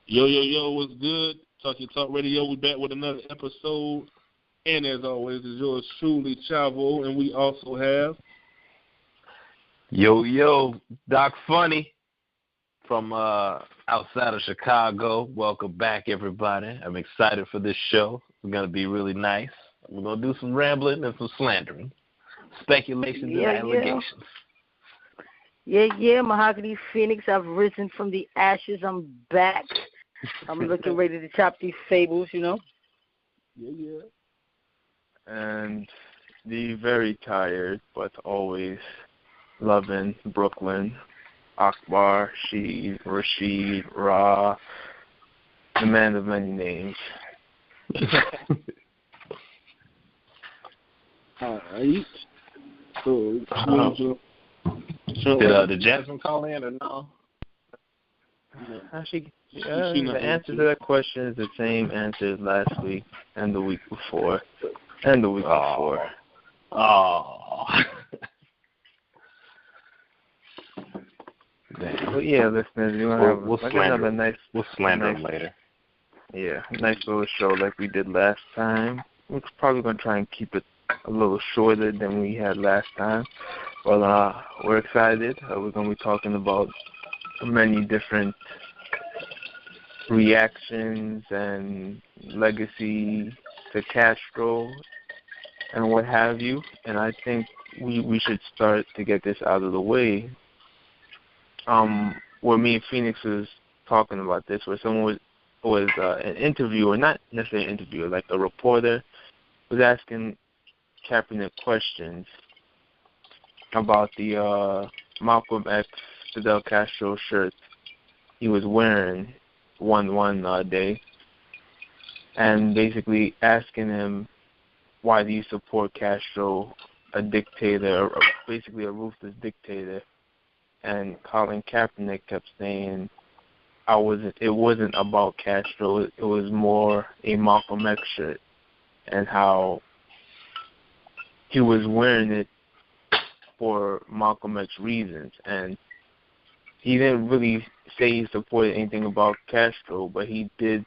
Yo, yo, yo, what's good? Talk Your Talk Radio. We back with another episode. And as always, is yours truly, Chavo. And we also have... Yo, Doc Funny from outside of Chicago. Welcome back, everybody. I'm excited for this show. It's going to be really nice. We're going to do some rambling and some slandering, speculations and allegations. Yeah, Mahogany Phoenix. I've risen from the ashes. I'm back. I'm looking ready to chop these fables, you know. Yeah. And the very tired, but always loving Brooklyn, Akbar, Sheed, Rashid, Ra, the man of many names. All right. So, did Jasmine call in or no? Actually, the answer to that question is the same answer as last week and the week before and the week before. Oh. But yeah, listeners, we'll have we'll slander them later. Yeah, nice little show like we did last time. We're probably going to try and keep it a little shorter than we had last time. Well, we're excited. We're going to be talking about many different reactions and legacy to Castro and what have you. And I think we should start to get this out of the way. Where me and Phoenix was talking about this, where someone was an interviewer, not necessarily an interviewer, like a reporter, was asking Kaepernick questions about the Malcolm X Fidel Castro shirt he was wearing one day, and basically asking him, why do you support Castro, a dictator, basically a ruthless dictator? And Colin Kaepernick kept saying, it wasn't about Castro, it was more a Malcolm X shirt, and how he was wearing it for Malcolm X reasons. And he didn't really say he supported anything about Castro, but he did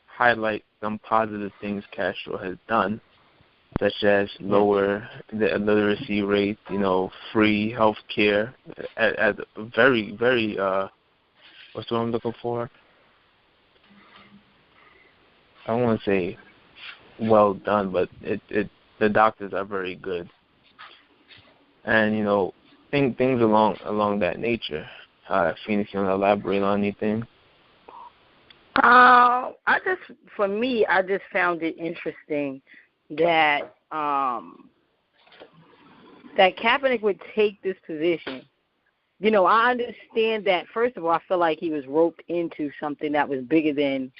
highlight some positive things Castro has done, such as lower the illiteracy rate, free health care at very, very, what's what I'm looking for? I don't want to say well done, but the doctors are very good. And, things along that nature. Phoenix, you want to elaborate on anything? I just found it interesting that that Kaepernick would take this position. I understand that, first of all, I feel like he was roped into something that was bigger than,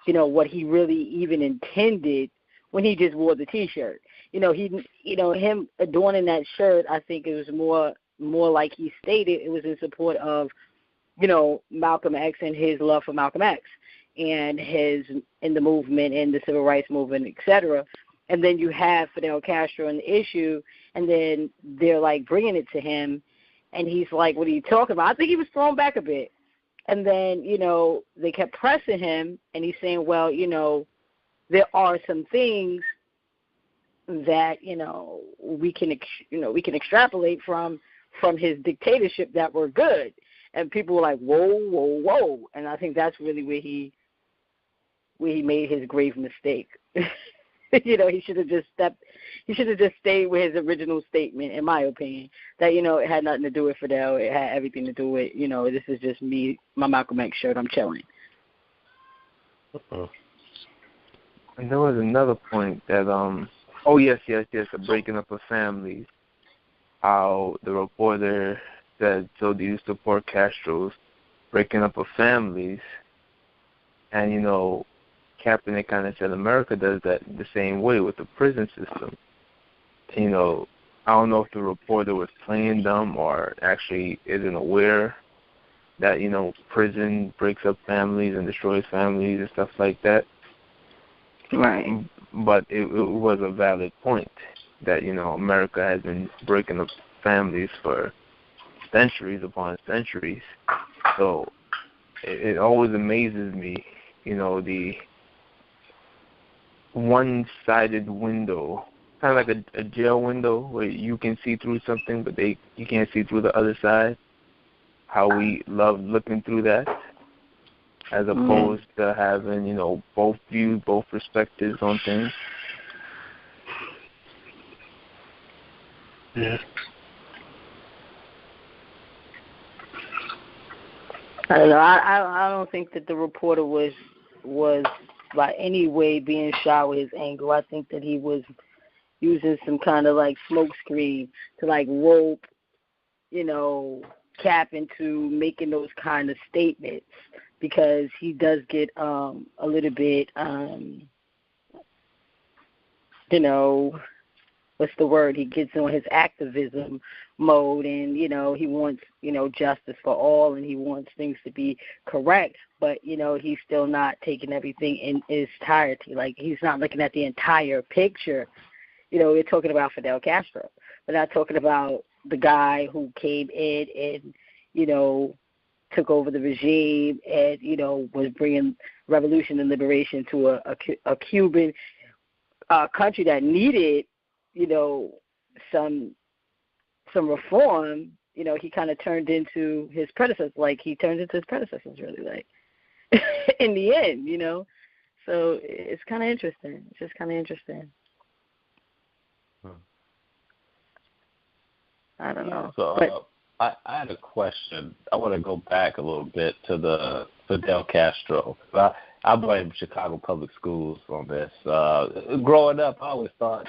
what he really even intended when he just wore the T-shirt. Him adorning that shirt, I think it was more like he stated, it was in support of, Malcolm X and his love for Malcolm X and in the movement and the civil rights movement, et cetera. And then you have Fidel Castro and the issue, and then they're like bringing it to him, and he's like, what are you talking about? I think he was thrown back a bit. And then, they kept pressing him, and he's saying, well, there are some things that, we can extrapolate from his dictatorship that were good. And people were like, whoa. And I think that's really where he made his grave mistake. He should have just stayed with his original statement, in my opinion, that, it had nothing to do with Fidel. It had everything to do with, this is just me, my Malcolm X shirt, I'm chilling. And there was another point that, the breaking up of families, how the reporter said, so do you support Castro's breaking up of families? And, Kaepernick kind of said America does that the same way with the prison system. I don't know if the reporter was playing dumb or actually isn't aware that, prison breaks up families and destroys families and stuff like that. Right. But it was a valid point that, America has been breaking up families for centuries upon centuries. So it always amazes me, the one-sided window, kind of like a jail window where you can see through something, but you can't see through the other side. How we love looking through that, as opposed to having, both views, both perspectives on things. Yeah. I don't know. I don't think that the reporter was by any way being shy with his angle. I think that he was using some kind of like smoke screen to like rope, Cap into making those kind of statements, because he does get a little bit, what's the word? He gets on his activism mode, and, he wants, justice for all, and he wants things to be correct, but, he's still not taking everything in its entirety. Like, he's not looking at the entire picture. We're talking about Fidel Castro. We're not talking about the guy who came in and, took over the regime and, was bringing revolution and liberation to a Cuban country that needed, some reform. He kind of turned into his predecessors. Like, he turned into his predecessors, really, like, in the end, So it's kind of interesting. It's just kind of interesting. I don't know. So I had a question. I want to go back a little bit to the Fidel Castro. I blame Chicago Public Schools on this. Growing up, I always thought,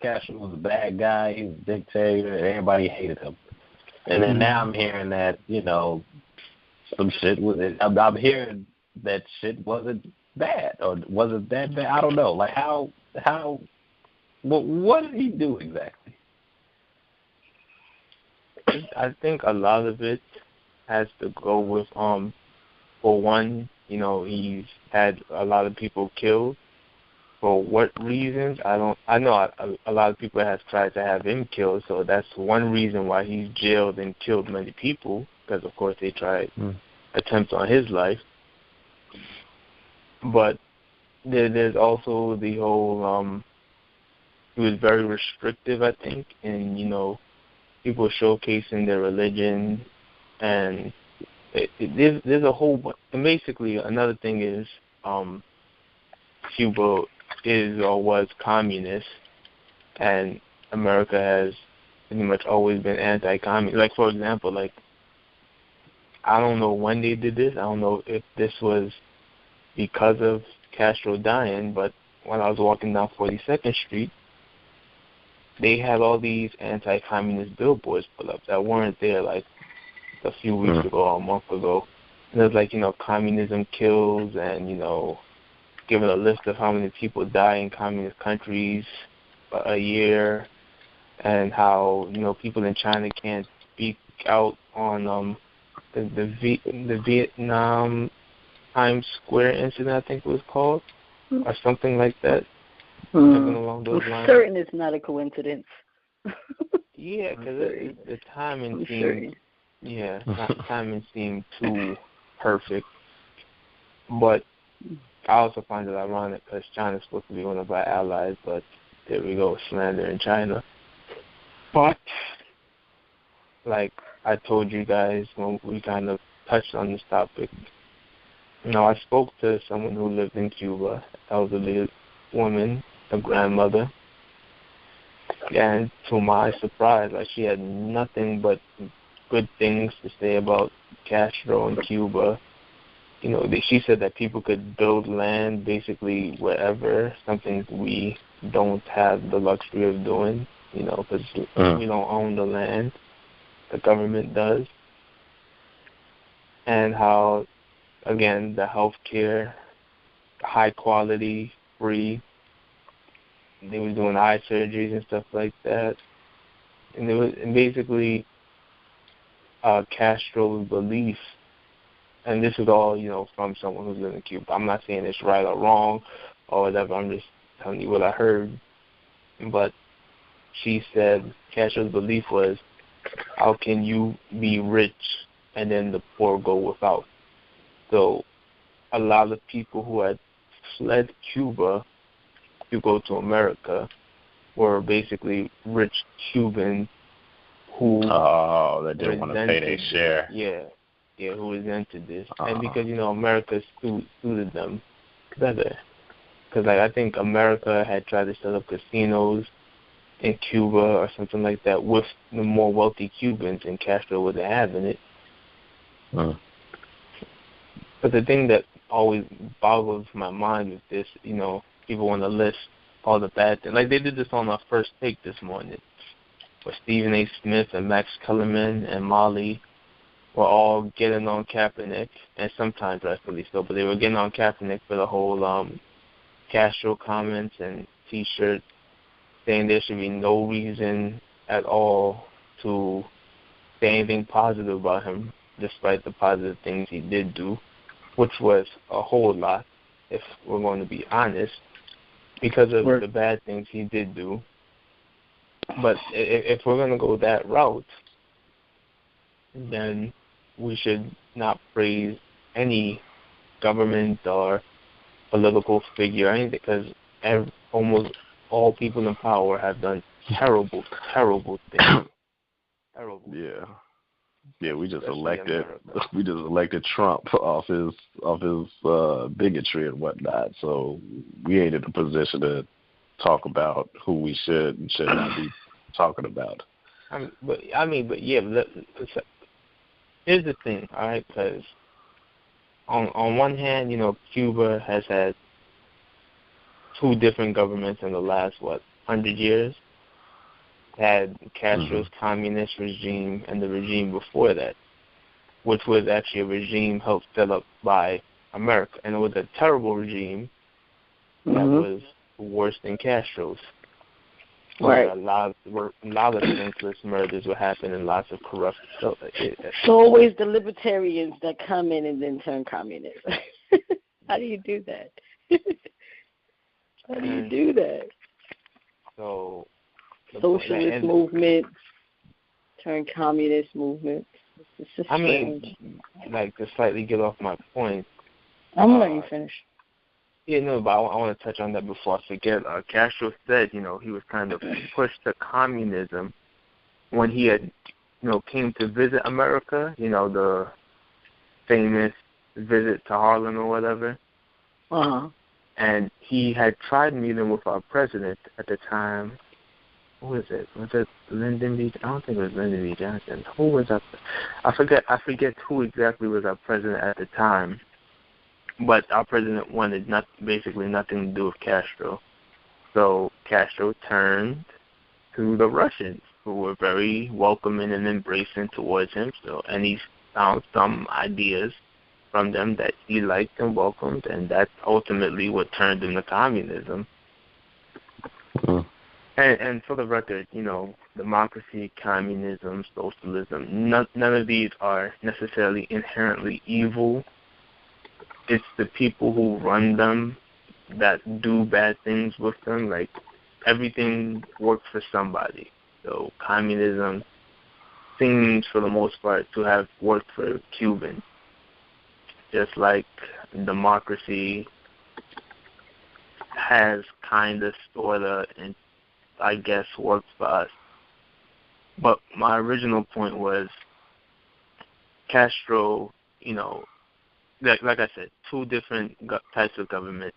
Castro was a bad guy. He was a dictator, and everybody hated him. And then now I'm hearing that, some shit was. I'm hearing that shit wasn't bad or wasn't that bad. I don't know. Like what did he do exactly? I think a lot of it has to go with, for one, he's had a lot of people killed. For what reasons? I know a lot of people have tried to have him killed, so that's one reason why he's jailed and killed many people, because of course they tried attempts on his life. But there's also the whole, he was very restrictive, I think, in, people showcasing their religion, and there's a whole. And basically, another thing is, Cuba is or was communist, and America has pretty much always been anti-communist. Like, for example, like, I don't know when they did this. I don't know if this was because of Castro dying, but when I was walking down 42nd Street, they had all these anti-communist billboards put up that weren't there like a few weeks ago or a month ago. And it was like, communism kills, and, giving a list of how many people die in communist countries a year, and how, people in China can't speak out on the Vietnam Times Square incident, I think it was called, or something like that. Along those lines. Certain it's not a coincidence. Yeah, because the timing seemed, timing seemed too perfect. But I also find it ironic because China's supposed to be one of our allies, but there we go, slander in China. But, like I told you guys when we kind of touched on this topic, I spoke to someone who lived in Cuba, elderly woman, a grandmother, and to my surprise, like, she had nothing but good things to say about Castro and Cuba. She said that people could build land basically wherever, something we don't have the luxury of doing, because we don't own the land. The government does. And how, again, the health care, high quality, free. They were doing eye surgeries and stuff like that. And it was basically Castro's belief, and this is all, from someone who's living in Cuba. I'm not saying it's right or wrong or whatever. I'm just telling you what I heard. But she said Castro's belief was, how can you be rich and then the poor go without? So a lot of people who had fled Cuba to go to America were basically rich Cubans who that didn't want to pay their share. Yeah, who resented this. And because, America suited them better. Because I think America had tried to set up casinos in Cuba or something like that with the more wealthy Cubans, and Castro wasn't having it. But the thing that always boggles my mind with this, people want to list all the bad things. Like they did this on our first take this morning, where Stephen A. Smith and Max Kellerman and Molly were all getting on Kaepernick, and sometimes rightfully so, but they were getting on Kaepernick for the whole Castro comments and T-shirts, saying there should be no reason at all to say anything positive about him, despite the positive things he did do, which was a whole lot, if we're going to be honest, because of the bad things he did do. But if we're going to go that route, then we should not praise any government or political figure or anything, because almost all people in power have done terrible, terrible things. Terrible. Yeah, we just elected Trump off his bigotry and whatnot. So we ain't in a position to talk about who we should and should not be talking about. Here's the thing, all right? Because on one hand, Cuba has had two different governments in the last 100 years. Had Castro's communist regime and the regime before that, which was actually a regime helped set up by America, and it was a terrible regime that was worse than Castro's. Right. A lot of senseless murders were happening, lots of corruption. So it's always the libertarians that come in and then turn communist. How do you do that? How do you do that? So socialist movement turn communist movement. It's just strange. To slightly get off my point. I'm letting you finish. Yeah, no, but I want to touch on that before I forget. Castro said, he was kind of pushed to communism when he had, came to visit America, the famous visit to Harlem or whatever. And he had tried meeting with our president at the time. Who was it? Was it Lyndon B? I don't think it was Lyndon B. Johnson. Who was up? I forget who exactly was our president at the time. But our president wanted basically nothing to do with Castro. So Castro turned to the Russians, who were very welcoming and embracing towards him. And he found some ideas from them that he liked and welcomed, and that's ultimately what turned him to communism. And for the record, democracy, communism, socialism, none of these are necessarily inherently evil. It's the people who run them that do bad things with them. Like, everything works for somebody. So communism seems, for the most part, to have worked for Cubans. Just like democracy has kind of, sort of, and I guess worked for us. But my original point was Castro, like I said, two different types of government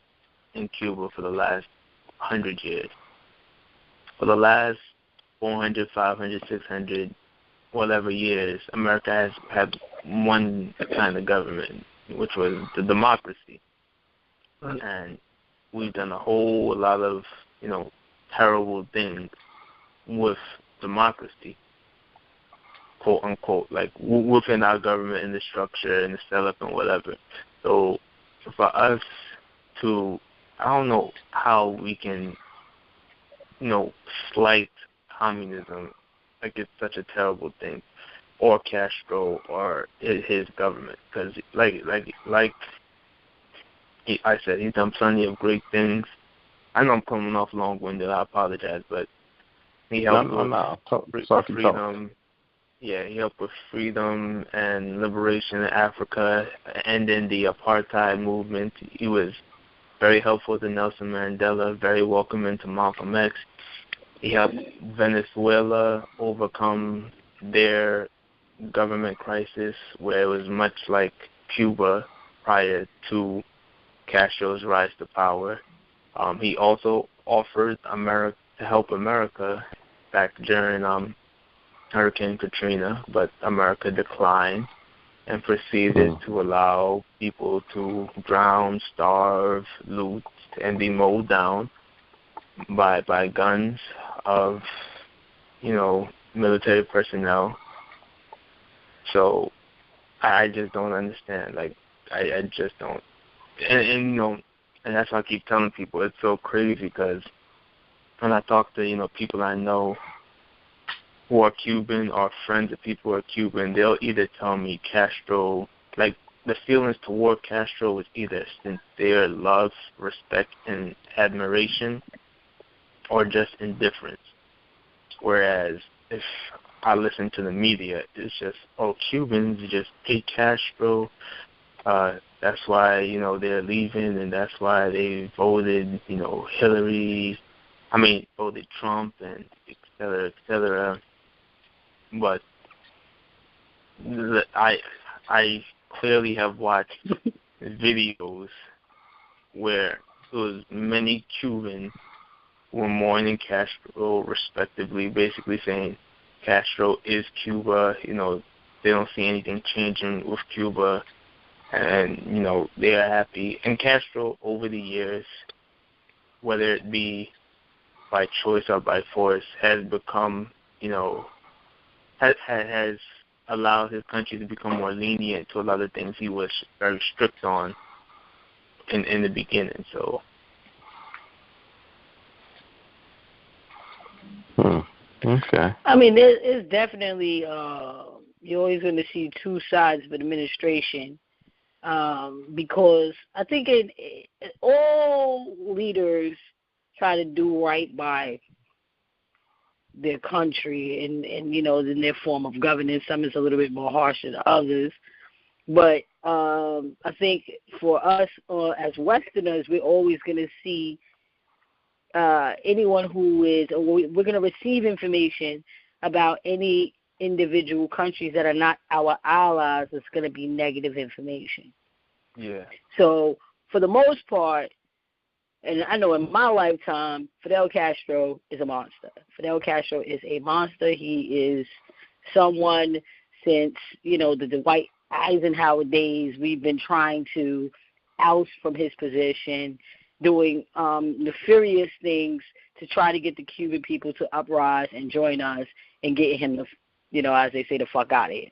in Cuba for the last 100 years. For the last 400, 500, 600, whatever years, America has had one kind of government, which was the democracy. And we've done a whole lot of, terrible things with democracy, quote unquote, like within our government and the structure and the setup and whatever. So for us to, I don't know how we can, slight communism like it's such a terrible thing, or Castro or his government, because like I said, he's done plenty of great things. I know I'm coming off long-winded. I apologize, but he helped with freedom. he helped with freedom and liberation in Africa, ending the apartheid movement. He was very helpful to Nelson Mandela, very welcoming to Malcolm X. He helped Venezuela overcome their government crisis, where it was much like Cuba prior to Castro's rise to power. He also offered America to help America back during Hurricane Katrina, but America declined and proceeded to allow people to drown, starve, loot, and be mowed down by guns of, military personnel. So I just don't understand. Like, I just don't. And that's why I keep telling people it's so crazy, because when I talk to, people I know who are Cuban or friends of people who are Cuban, they'll either tell me Castro, like the feelings toward Castro was either sincere love, respect, and admiration, or just indifference. Whereas if I listen to the media, it's just, Cubans just hate Castro. That's why, they're leaving, and that's why they voted, voted Trump, and et cetera, et cetera. But I clearly have watched videos where it was many Cubans who were mourning Castro, respectively, basically saying Castro is Cuba. They don't see anything changing with Cuba, and they are happy. And Castro, over the years, whether it be by choice or by force, has become, has allowed his country to become more lenient to a lot of things he was very strict on in the beginning. So. Okay. I mean, there is definitely you're always going to see two sides of an administration, because I think all leaders try to do right by their country and in their form of governance. Some is a little bit more harsh than others. But I think for us as Westerners, we're always going to see anyone who is, we're going to receive information about any individual countries that are not our allies. It's going to be negative information. Yeah. So for the most part, and I know in my lifetime, Fidel Castro is a monster. Fidel Castro is a monster. He is someone since, the Dwight Eisenhower days, we've been trying to oust from his position, doing nefarious things to try to get the Cuban people to uprise and join us and get him to, as they say, the fuck out of here.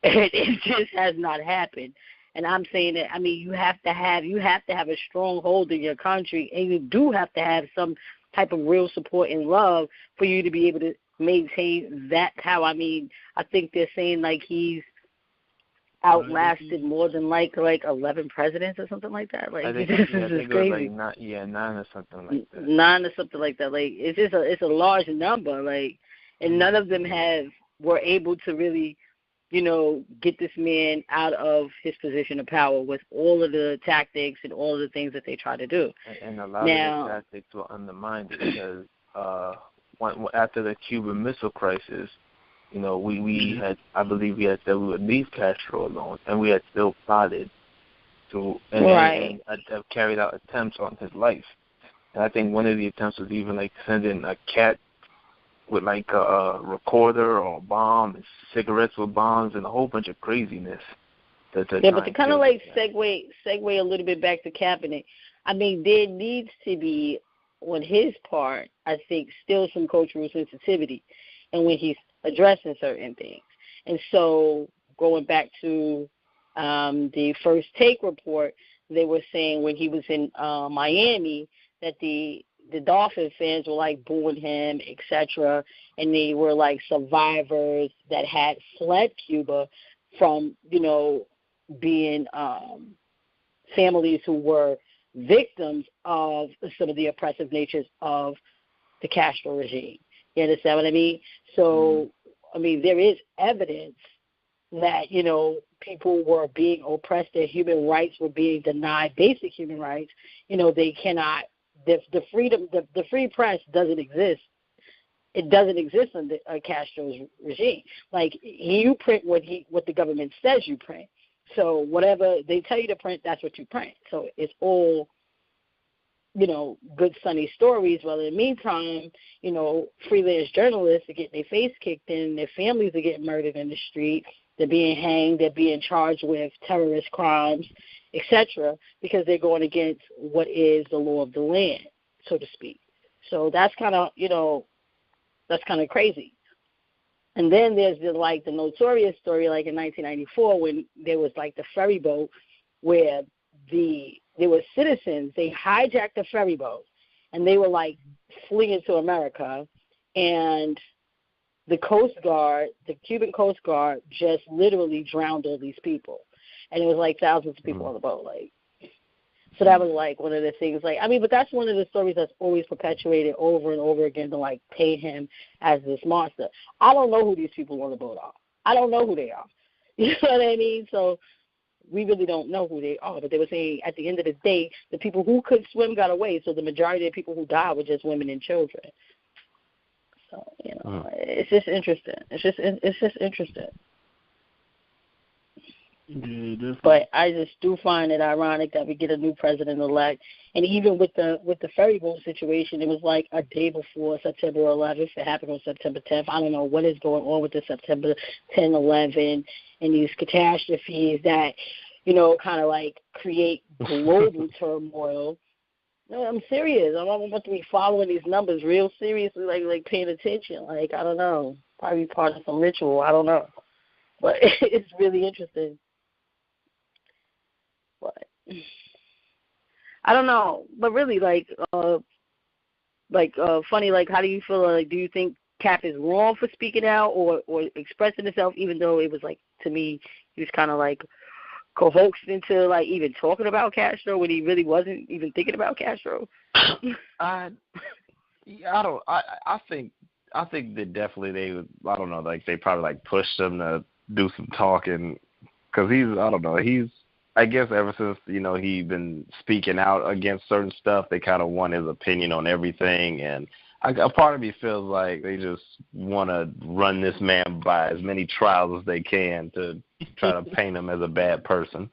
And it just has not happened. And I'm saying that, you have to have a strong hold in your country, and you do have to have some type of real support and love for you to be able to maintain that power. I think they're saying like he's outlasted more than like 11 presidents or something like that. Like, I think, this is crazy. It was like 9 or something like that. 9 or something like that. Like, it's a large number. Like, and none of them were able to really, get this man out of his position of power with all of the tactics and all of the things that they try to do. And a lot of the tactics were undermined because after the Cuban Missile Crisis, we had, I believe we had said we would leave Castro alone, and we had still plotted to and carried out attempts on his life. And I think one of the attempts was even like sending a cat with like a recorder or a bomb, and cigarettes with bombs, and a whole bunch of craziness. But to kind of like segue a little bit back to cabinet, there needs to be, on his part, I think, still some cultural sensitivity, and when he's addressing certain things. And so going back to the First Take report, they were saying when he was in Miami that the Dolphin fans were like booing him, etc., and they were like survivors that had fled Cuba from, being families who were victims of some of the oppressive natures of the Castro regime. You understand what I mean? So I mean, there is evidence that, you know, people were being oppressed, their human rights were being denied, basic human rights. You know, they cannot, the free press doesn't exist. It doesn't exist under Castro's regime. Like, you print what the government says you print. So whatever they tell you to print, that's what you print. So it's all, you know, good sunny stories. Well, in the meantime, you know, freelance journalists are getting their face kicked in, their families are getting murdered in the street, they're being hanged, they're being charged with terrorist crimes, etc., because they're going against what is the law of the land, so to speak. So that's kind of, you know, that's kind of crazy. And then there's the notorious story, like in 1994, when there was like the ferry boat where there were citizens, they hijacked the ferry boat, and they were like fleeing to America, and the Coast Guard, the Cuban Coast Guard, just literally drowned all these people. And it was like thousands of people on the boat. Like, so that was like one of the things. Like, I mean, but that's one of the stories that's always perpetuated over and over again to like paint him as this monster. I don't know who these people on the boat are. I don't know who they are. You know what I mean? So we really don't know who they are. But they were saying at the end of the day, the people who could swim got away. So the majority of the people who died were just women and children. So, you know, it's just interesting. It's just interesting. Yeah, but I just do find it ironic that we get a new president-elect, and even with the ferry boat situation, it was like a day before September 11th. It happened on September 10th. I don't know what is going on with the September 10, 11, and these catastrophes that, you know, kind of like create global turmoil. No, I'm serious. I'm about to be following these numbers real seriously, like paying attention. Like, I don't know, probably part of some ritual. I don't know, but it's really interesting. But I don't know. But really, funny. Like, how do you feel? Like, do you think Cap is wrong for speaking out or expressing himself? Even though it was like, to me, he was kind of like coaxed into like even talking about Castro when he really wasn't even thinking about Castro. I think that definitely they would. I don't know. Like, they probably like pushed him to do some talking because he's. I guess ever since, you know, he been speaking out against certain stuff, they kind of want his opinion on everything. And a part of me feels like they just want to run this man by as many trials as they can to try to paint him as a bad person.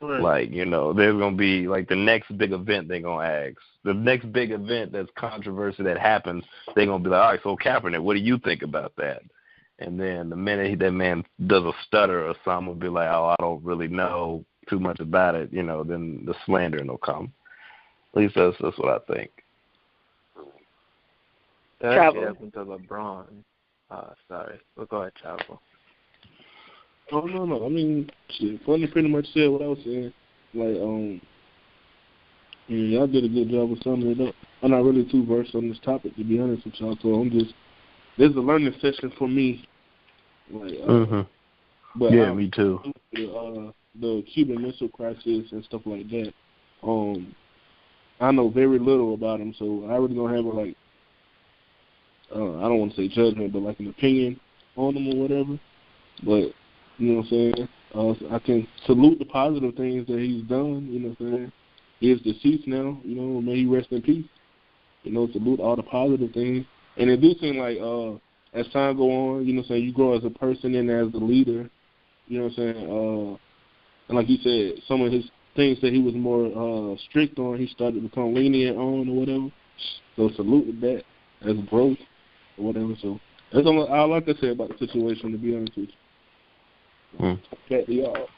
Right. Like, you know, there's going to be, like, the next big event they're going to ask. The next big event that's controversy that happens, they're going to be like, all right, so Kaepernick, what do you think about that? And then the minute that man does a stutter or something, will be like, oh, I don't really know too much about it, you know, then the slander will come. At least that's what I think. That actually happened to LeBron. Sorry. We'll go ahead, Travel. Oh, no. I mean, shit, Funny pretty much said what I was saying. Like, y'all did a good job of summing it up. I'm not really too versed on this topic, to be honest with y'all, so this is a learning session for me. Like, but yeah, me too. The Cuban Missile Crisis and stuff like that. I know very little about them, so I really don't have I don't want to say judgment, but like an opinion on them or whatever. But you know what I'm saying? I can salute the positive things that he's done. You know what I'm saying? He is deceased now. You know, may he rest in peace. You know, salute all the positive things. And it do seem like as time go on, you know what I'm saying, you grow as a person and as the leader. You know what I'm saying? And like you said, some of his things that he was more strict on, he started to become lenient on or whatever. So salute with that as growth or whatever. So that's all I can say about the situation, to be honest with you. Back to y'all.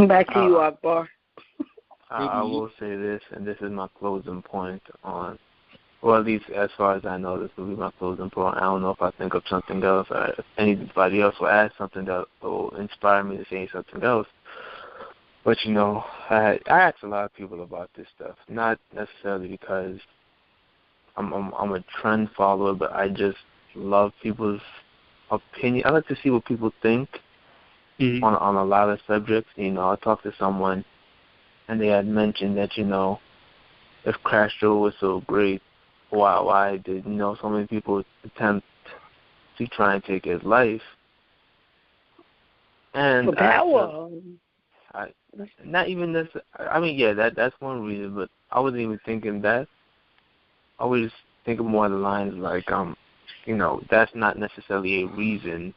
Back to you, Akbar. I will say this, and this is my closing point on, well, at least as far as I know, this will be my closing point. I don't know if I think of something else or if anybody else will add something that will inspire me to say something else. But, you know, I asked a lot of people about this stuff, not necessarily because I'm a trend follower, but I just love people's opinion. I like to see what people think on a lot of subjects. You know, I talked to someone, and they had mentioned that, you know, if Castro was so great, why did so many people attempt to try and take his life? And for power. Not even this. I mean, yeah, that's one reason, but I wasn't even thinking that. I was thinking more of the lines like, that's not necessarily a reason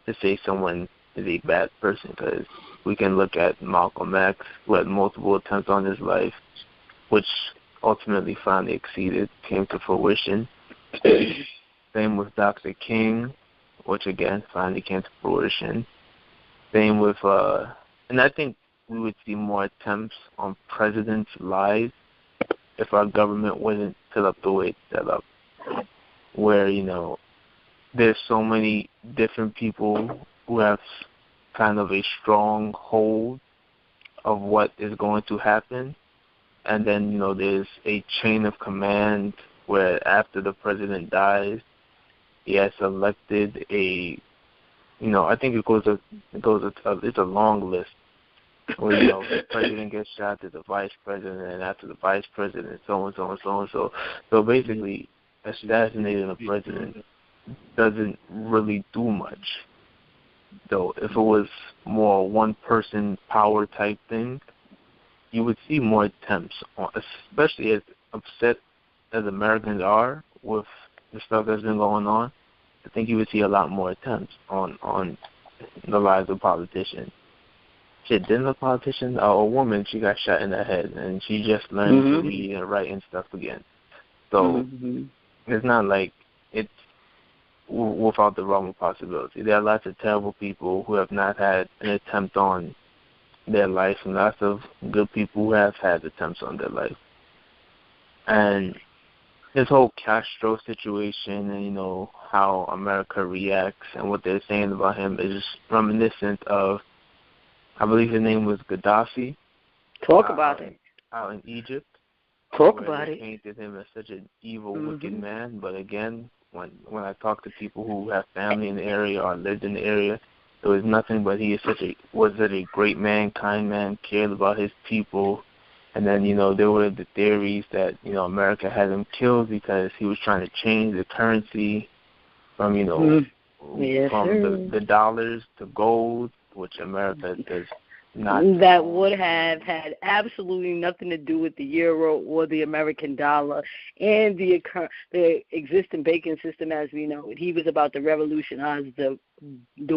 to say someone is a bad person, because we can look at Malcolm X, who had multiple attempts on his life, which ultimately finally came to fruition. Same with Dr. King, which again finally came to fruition. Same with, and I think we would see more attempts on presidents' lives if our government wasn't set up the way it's set up, where, there's so many different people who have kind of a strong hold of what is going to happen, and then, there's a chain of command where after the president dies, he has selected I think it's a long list where, the president gets shot to the vice president, and after the vice president, so and so and so and so. So basically, assassinating a president doesn't really do much. So if it was more one-person power type thing, you would see more attempts, especially as upset as Americans are with the stuff that's been going on. I think you would see a lot more attempts on the lives of politicians. Shit, didn't a politician, a woman, she got shot in the head, and she just learned to read and write and stuff again. So it's not like it's without the realm of possibility. There are lots of terrible people who have not had an attempt on their life, and lots of good people who have had attempts on their life. And this whole Castro situation and, how America reacts and what they're saying about him is just reminiscent of, I believe his name was Gaddafi. Talk about it. Out in Egypt. Talk about it. Painted him as such an evil, wicked man. But again, when I talk to people who have family in the area or lived in the area, there was nothing but he was such a great man, kind man, cared about his people. And then, there were the theories that, America had him killed because he was trying to change the currency from, the dollars to gold, which America does not. That would have had absolutely nothing to do with the euro or the American dollar and the existing banking system as we know it. He was about to revolutionize the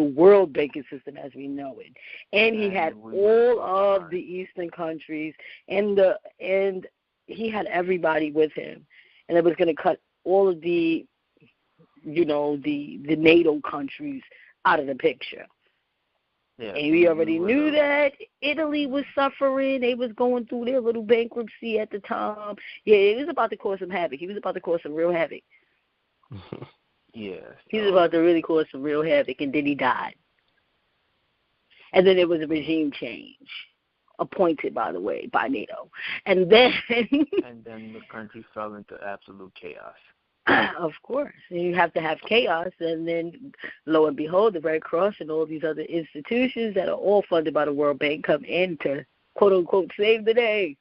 world banking system as we know it. And he had all of the Eastern countries and he had everybody with him. And it was going to cut all of the NATO countries out of the picture. Yeah, and we already knew that Italy was suffering. They was going through their little bankruptcy at the time. Yeah, it was about to cause some havoc. He was about to cause some real havoc. Yeah. He was about to really cause some real havoc, and then he died. And then there was a regime change, appointed, by the way, by NATO. And then the country fell into absolute chaos. Of course. You have to have chaos, and then, lo and behold, the Red Cross and all these other institutions that are all funded by the World Bank come in to, quote-unquote, save the day.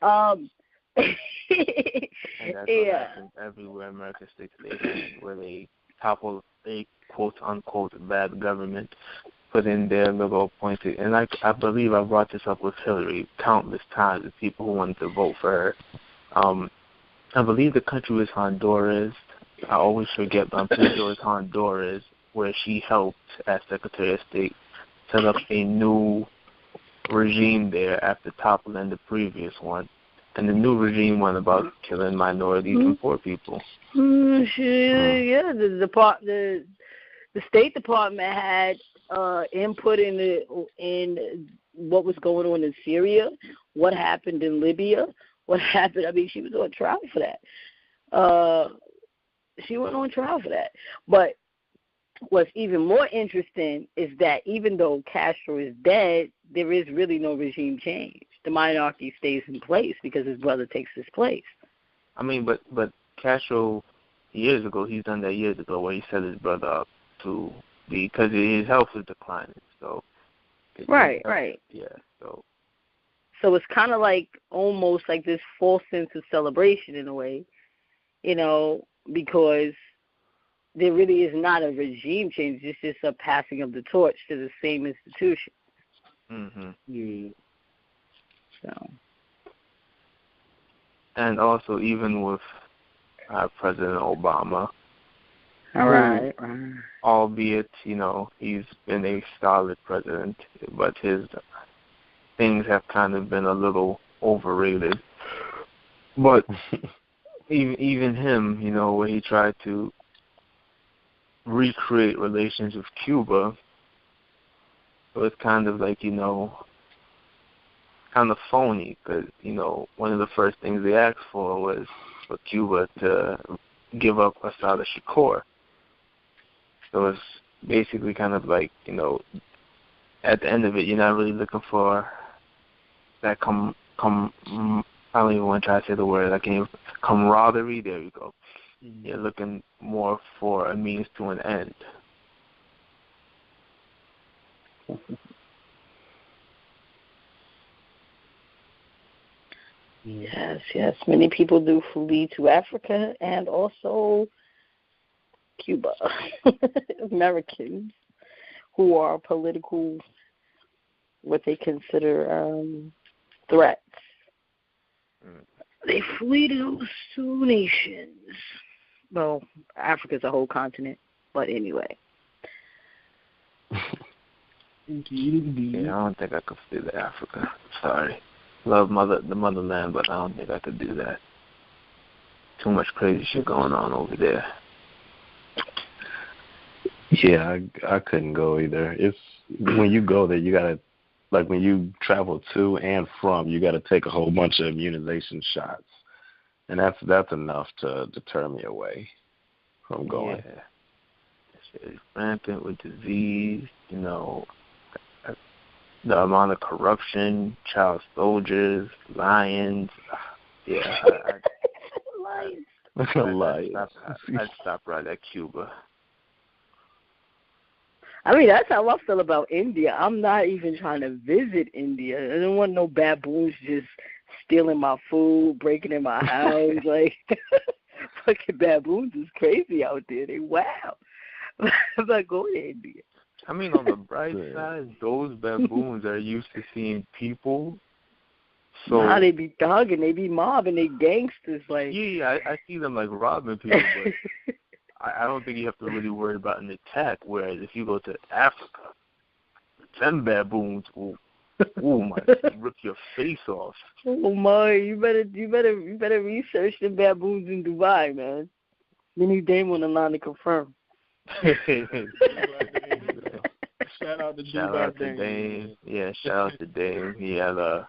And that's what happens everywhere America sticks their hand, where they topple a quote-unquote bad government, put in their little appointed. And I believe I brought this up with Hillary countless times, the people who wanted to vote for her. I believe the country was Honduras. I always forget, but I'm pretty sure it was Honduras, where she helped, as Secretary of State, set up a new regime there after toppling the previous one. And the new regime went about killing minorities and poor people. Yeah, the State Department had input in what was going on in Syria, what happened in Libya. What happened? I mean, she was on trial for that. She went on trial for that. But what's even more interesting is that even though Castro is dead, there is really no regime change. The monarchy stays in place because his brother takes his place. I mean, but Castro, he's done that years ago, where he set his brother up because his health is declining. So. Right. Yeah. So it's kind of like almost like this false sense of celebration in a way because there really is not a regime change. It's just a passing of the torch to the same institution. Mhm. Yeah. So. And also, even with President Obama, All right. albeit, he's been a solid president, but his things have kind of been a little overrated. But even him, where he tried to recreate relations with Cuba, it was kind of like, kind of phony, because, one of the first things they asked for was for Cuba to give up Asada Shakur. So it's basically kind of like, at the end of it, you're not really looking for that I don't even want to try to say the word. I can't even, camaraderie. There you go. Mm-hmm. You're looking more for a means to an end. Yes. Many people do flee to Africa and also Cuba. Americans who are political, what they consider threats. They flee to those two nations. Well, Africa's a whole continent, but anyway. Yeah, I don't think I could flee to Africa. Sorry. Love the motherland, but I don't think I could do that. Too much crazy shit going on over there. Yeah, I couldn't go either. It's when you go there, you gotta, like when you travel to and from, you gotta take a whole bunch of immunization shots, and that's enough to deter me away from going. Yeah, shit is rampant with disease. The amount of corruption, child soldiers, lions. Yeah, Lions. I'd stop right at Cuba. I mean, that's how I feel about India. I'm not even trying to visit India. I don't want no baboons just stealing my food, breaking in my house. Like, fucking baboons is crazy out there. They wow. I'm not going to India. I mean, on the bright side, those baboons are used to seeing people. So nah, they be thugging, they be mobbing, they gangsters. Like, yeah, I see them like robbing people, but I don't think you have to really worry about an attack. Whereas if you go to Africa, them baboons will, rip your face off. Oh my! You better research the baboons in Dubai, man. You need Dame on the line to confirm. Shout out to Dame. Yeah, shout out to Dame. He had a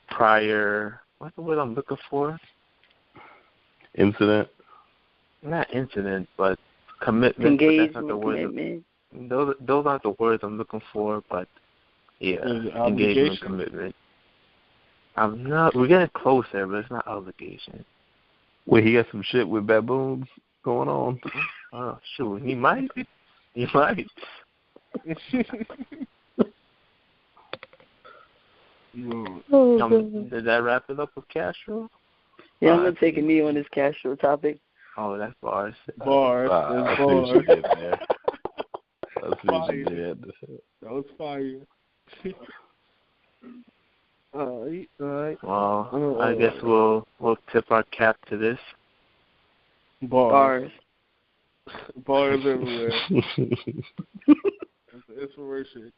prior. What's the word I'm looking for? Incident. Not incident, but commitment. Engagement, but that's not the word. commitment. Those aren't the words I'm looking for, but yeah, engagement, commitment. We're getting closer, but it's not obligation. Well, he got some shit with baboons going on. Oh, shoot. He might. He might. Did that wrap it up with Castro? Yeah, I'm going to take a knee on this Castro topic. Oh, that's bars. Bars. I see what you did there. I see what you did. That was fire. All right. Well, I guess we'll tip our cap to this. Bars everywhere. That's inspiration.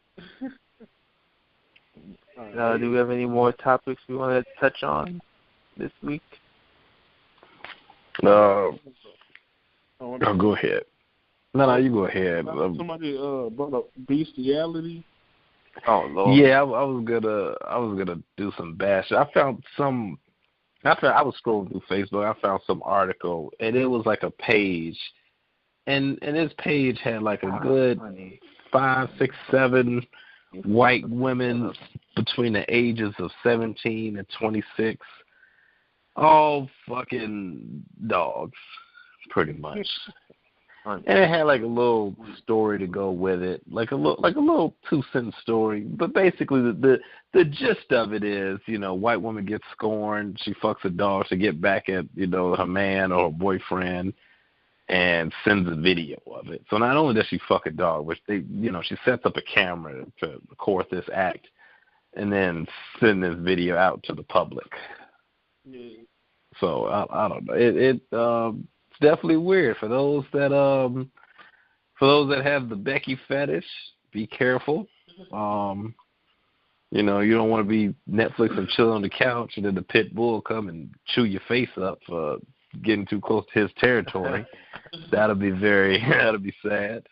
Right. Do we have any more topics we want to touch on this week? No, go ahead. No, you go ahead. Somebody brought up bestiality. Oh Lord. Yeah, I was gonna do some bash. I was scrolling through Facebook. I found some article, and it was like a page, and this page had like a good 5, 6, 7 white women between the ages of 17 and 26, all fucking dogs, pretty much. funny. And it had like a little story to go with it, like a little 2-sentence story. But basically, the gist of it is, white woman gets scorned, she fucks a dog to get back at her man or her boyfriend, and sends a video of it. So not only does she fuck a dog, which she sets up a camera to record this act, and then send this video out to the public. Yeah. So I don't know. It's definitely weird for those that have the Becky fetish. Be careful. You don't want to be Netflix and chill on the couch, and then the pit bull come and chew your face up for getting too close to his territory. That'll be sad.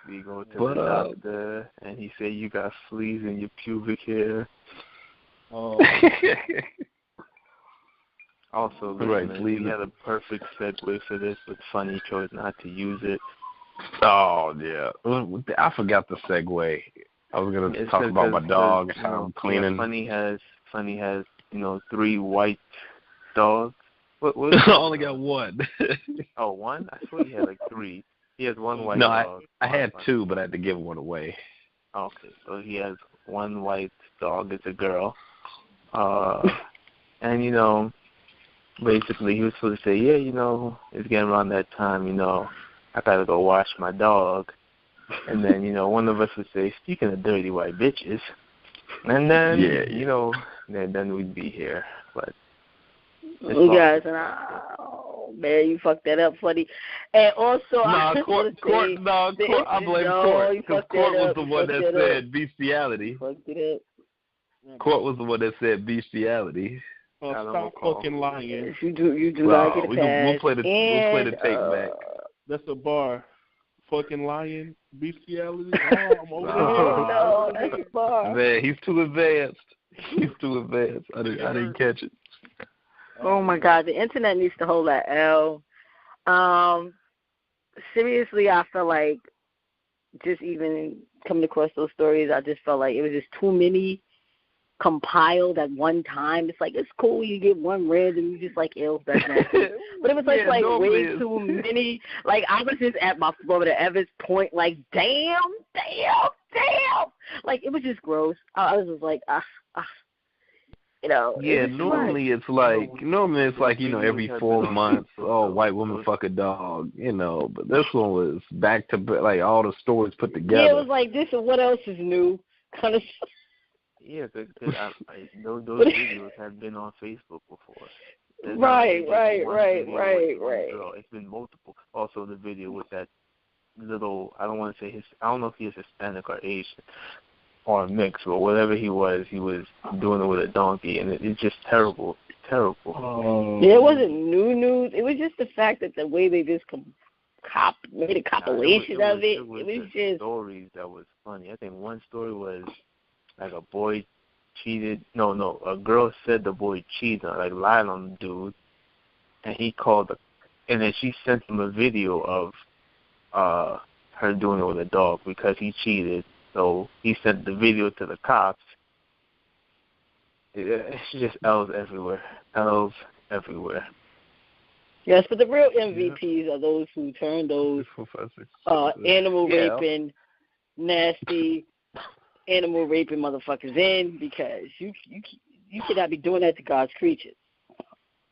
We go to the doctor, and he said you got fleas in your pubic hair. Oh. Also, we had a perfect segue for this, but Funny chose not to use it. Oh, yeah. I forgot the segue. I was going to talk about my dog, how I'm cleaning. Yeah, Funny has 3 white dogs. What I only got one. Oh, one? I swear he had like 3. He has one white dog. I had 2, but I had to give one away. Okay, so he has one white dog. It's a girl. And, basically he was supposed to say, yeah, it's getting around that time, I got to go wash my dog. And then, one of us would say, speaking of dirty white bitches. And then, then we'd be here. But you guys, man, you fucked that up, Funny. And also, I blame Court. Because Court was the one that said bestiality. Fucked it up. Court was the one that said bestiality. Stop fucking lying. You do not get a pass. We'll play the tape back. That's a bar. Fucking lying. Bestiality. Oh, I'm over no, that's a bar. Man, he's too advanced. I didn't catch it. Oh my God, the internet needs to hold that L. Seriously, I feel like just even coming across those stories, I just felt like it was just too many compiled at one time. It's like, it's cool, you get one random, you just like, ill, that's nasty. But it was like way too many. Like, I was just at my Florida Evans point, like, damn. Like, it was just gross. I was just like, Yeah, normally it's like every 4 months, white woman fuck a dog, but this one was back to like all the stories put together. Yeah, it was like this and what else is new kind of stuff. Yeah, because those videos have been on Facebook before. Right. It's been multiple. Also, the video with that little, I don't know if he is Hispanic or Asian or a mix or whatever he was doing it with a donkey, and it's just terrible. Yeah, it wasn't new news. It was just the fact that the way they just made a compilation of it. It was just stories that was funny. I think one story was like a boy cheated. No, a girl said the boy cheated, like lied on the dude, and he called and then she sent him a video of her doing it with a dog because he cheated. So he sent the video to the cops. It's just L's everywhere. Yes, but the real MVPs are those who turn those animal raping, nasty animal raping motherfuckers in, because you cannot be doing that to God's creatures.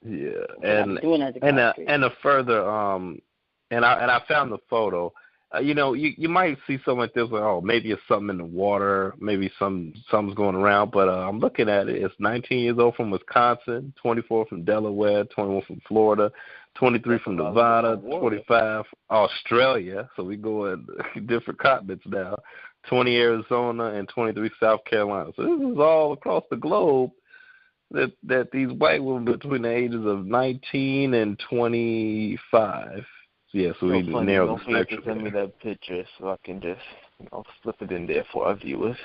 Yeah, and a further and I found the photo. You might see something like this, like, maybe it's something in the water, maybe something's going around, but I'm looking at it. It's 19 years old from Wisconsin, 24 from Delaware, 21 from Florida, 23 from Nevada, 25 Australia. So we go in different continents now. 20 Arizona and 23 South Carolina. So this is all across the globe that these white women between the ages of 19 and 25. Yeah, so we narrow the spectrum. Don't forget to send me that picture so I can just slip it in there for our viewers.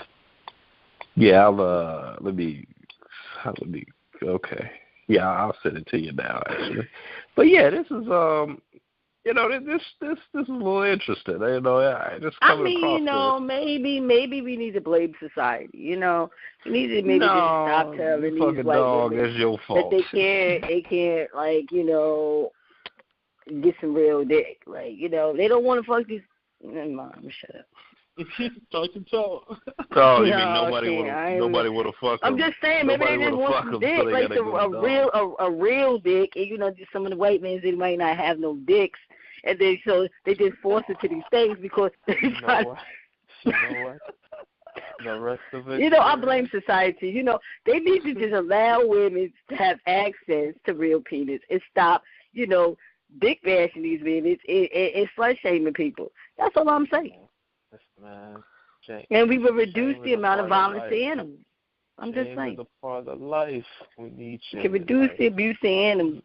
Yeah, let me. Okay. Yeah, I'll send it to you now, actually. But yeah, this is this is a little interesting. Maybe we need to blame society. We need to just stop telling these white women that's your fault. that they can't get some real dick. Like, you know, they don't want to fuck these. Never mind, shut up. Talk. Oh, you No, mean nobody would have fucked them? I'm just saying, maybe they just want some dick, like a real dick, and you know, just some of the white men, they might not have no dicks, and then so they just force it to these things because they try. You know what? The rest of it. You know, I blame society. You know, they need to just allow women to have access to real penis and stop, you know, dick bashing these men. It's slut shaming people. That's all I'm saying. Man, and we will reduce the amount of violence to animals. I'm just saying. It's a part of life. We need shame. We can reduce the abuse to animals.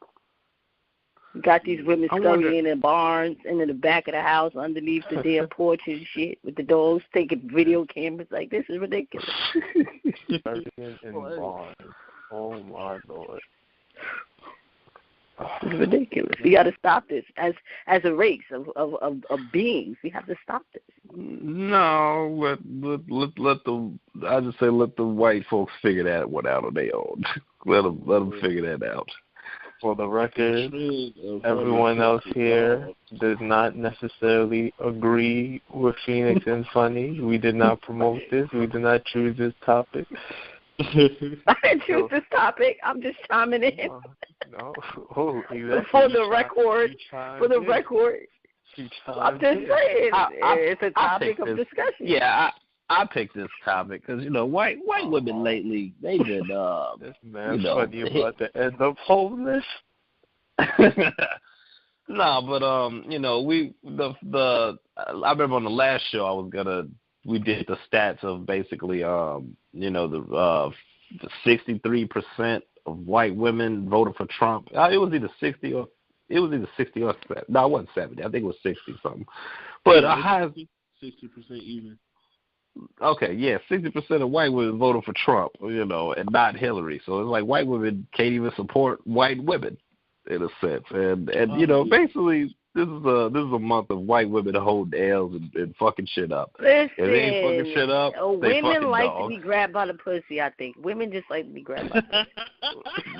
We got these women scurrying in barns, and in the back of the house, underneath the damn porch and shit, with the dogs taking video cameras. Like, this is ridiculous. In barns. Oh my Lord. It's ridiculous. We got to stop this as a race of beings. We have to stop this. No, let the white folks figure that one out on their own. let them figure that out. For the record, everyone else here does not necessarily agree with Phoenix and Funny. We did not promote this. We did not choose this topic. I didn't choose this topic. I'm just chiming in. No. Oh, exactly. For the record. I'm just saying. It's a topic of discussion. Yeah, I picked this topic because, you know, white women lately, they've been, this man funny about to end up homeless. No, but, you know, I remember on the last show we did the stats of basically, you know, the 63% of white women voted for Trump. It was either 60 or 70. No, it wasn't 70. I think it was 60 something. But a high 60% even. Okay, yeah, 60% of white women voted for Trump, you know, and not Hillary. So it's like white women can't even support white women in a sense. And you know, basically this is a month of white women holding L's and fucking shit up. Listen, if they ain't fucking shit up, they women like dogs. to be grabbed by the pussy, I think. Women just like to be grabbed by the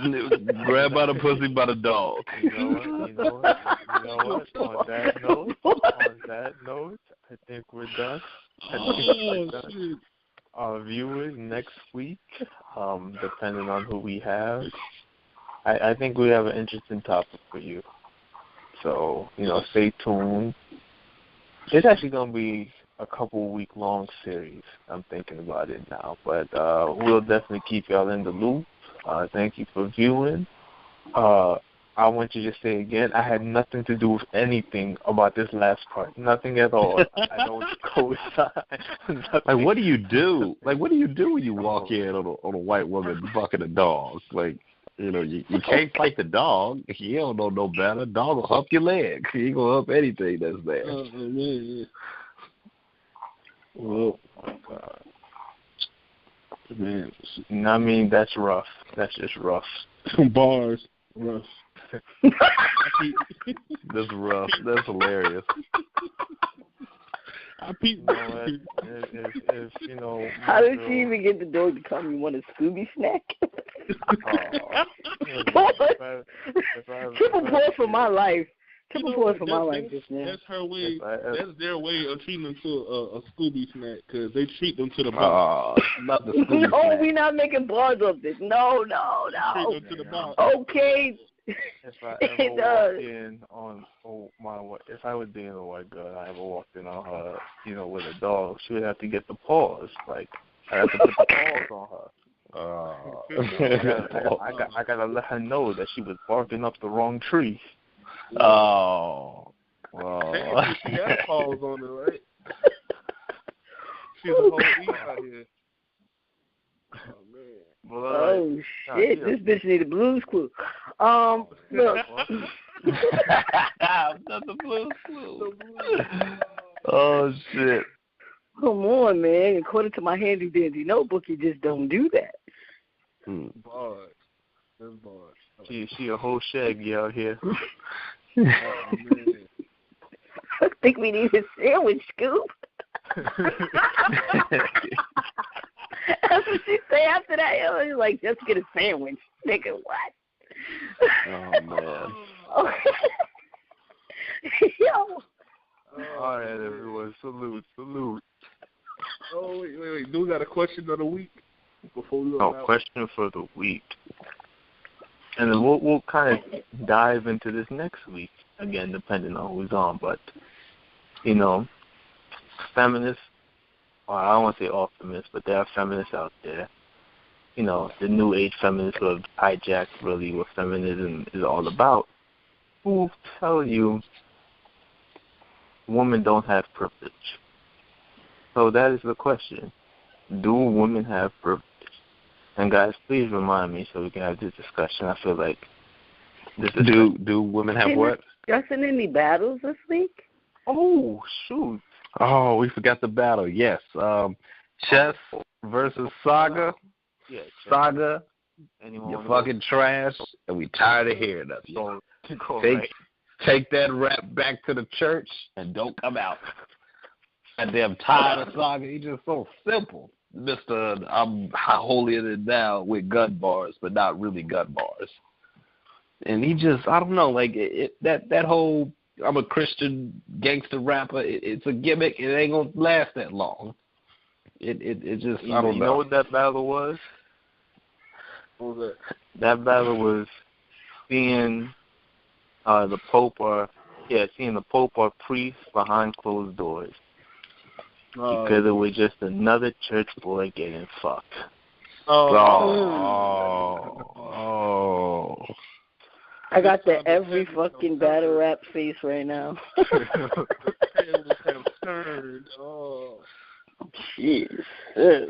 pussy. Grabbed by the pussy by the dog. You know what? On that note, I think we're done. Our viewers next week, depending on who we have, I think we have an interesting topic for you. So, you know, stay tuned. It's actually going to be a couple-week-long series. I'm thinking about it now. But we'll definitely keep y'all in the loop. Thank you for viewing. I want you to say again, I had nothing to do with anything about this last part. Nothing at all. I don't coincide. Like, what do you do? Like, what do you do when you walk in on a white woman fucking a dog? Like, you know, you can't fight the dog. You don't know no better. Dog will hump your leg. He ain't gonna hump anything that's there. Oh, man. Well, man. I mean, that's rough. That's just rough. Some bars. Rough. That's rough. That's hilarious. If you know. How did she even get the dog to come? You want a Scooby snack? Triple pause for my life. Triple pause for my life just now. That's her way. That's their way of treating them to a Scooby snack because they treat them to the box. Not the Scooby snack. No, we're not making bars of this. No. Treat them to the box. Okay. If I ever walked in on if I was dating a white girl, I ever walked in on her, you know, with a dog, she would have to get the paws. Like, I have to put the paws on her. I gotta let her know that she was barking up the wrong tree. Oh. She got paws on her, right? She's a whole eat out here. Oh man. Oh shit! This bitch need a Blues Clue. Look. Not the Blues Clue. Oh shit! Come on, man. According to my handy dandy notebook, you just don't do that. Bars. That's bars. She a whole shaggy out here. Oh man. I think we need a sandwich, Scoop. That's what she say after that. She's like, just get a sandwich. Nigga, what? Oh, man. Yo. All right, everyone. Salute. Oh, wait. Do we got a question of the week before we go? Question for the week. And then we'll kind of dive into this next week, again, depending on who's on. But, feminists, or I don't want to say all feminists, but there are feminists out there. The new age feminists who have hijacked really what feminism is all about, who tell you women don't have privilege. So that is the question. Do women have privilege? And guys, please remind me so we can have this discussion. I feel like this is do women have what? Discussing any battles this week? Oh, shoot. Oh, we forgot the battle. Yes. Chess versus Saga. Yeah, Saga, you're fucking trash, and we tired of hearing that. So take that rap back to the church and don't come out. And damn tired of Saga. He's just so simple. Mr. I'm holier than thou with gun bars, but not really gun bars. And he just, I don't know, like that whole I'm a Christian gangster rapper, it's a gimmick. It ain't gonna last that long. It just, I don't know. You know what that battle was? What was that? That battle was seeing the Pope or priest behind closed doors. Because it was just another church boy getting fucked. Oh. I got the every fucking battle rap face right now. Jeez.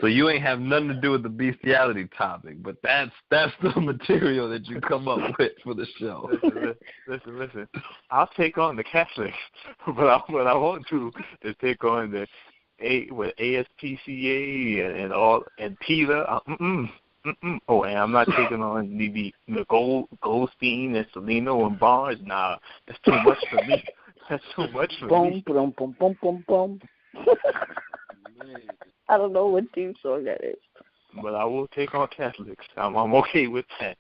So you ain't have nothing to do with the bestiality topic, but that's the material that you come up with for the show. Listen. I'll take on the Catholics, but I want to take on the ASPCA and PETA. Oh, and I'm not taking on the Goldstein and Salino and Barnes. Nah, that's too much for me. That's too much for me. Boom. I don't know what team song that is. But I will take on Catholics. I'm okay with that.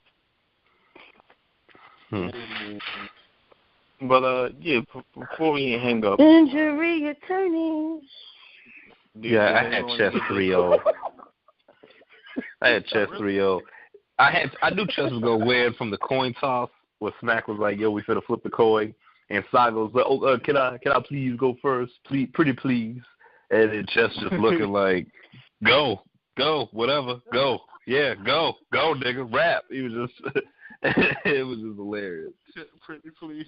But before we hang up, injury attorneys. Yeah, I had chess 3-0. I knew chess was gonna win from the coin toss where Smack was like, "Yo, we finna flip the coin," and Saga was like, "Oh, can I please go first? Pretty please." And then chess just looking like, "Go, whatever, go, yeah, go, nigga, rap." He was just, it was just hilarious. Pretty please.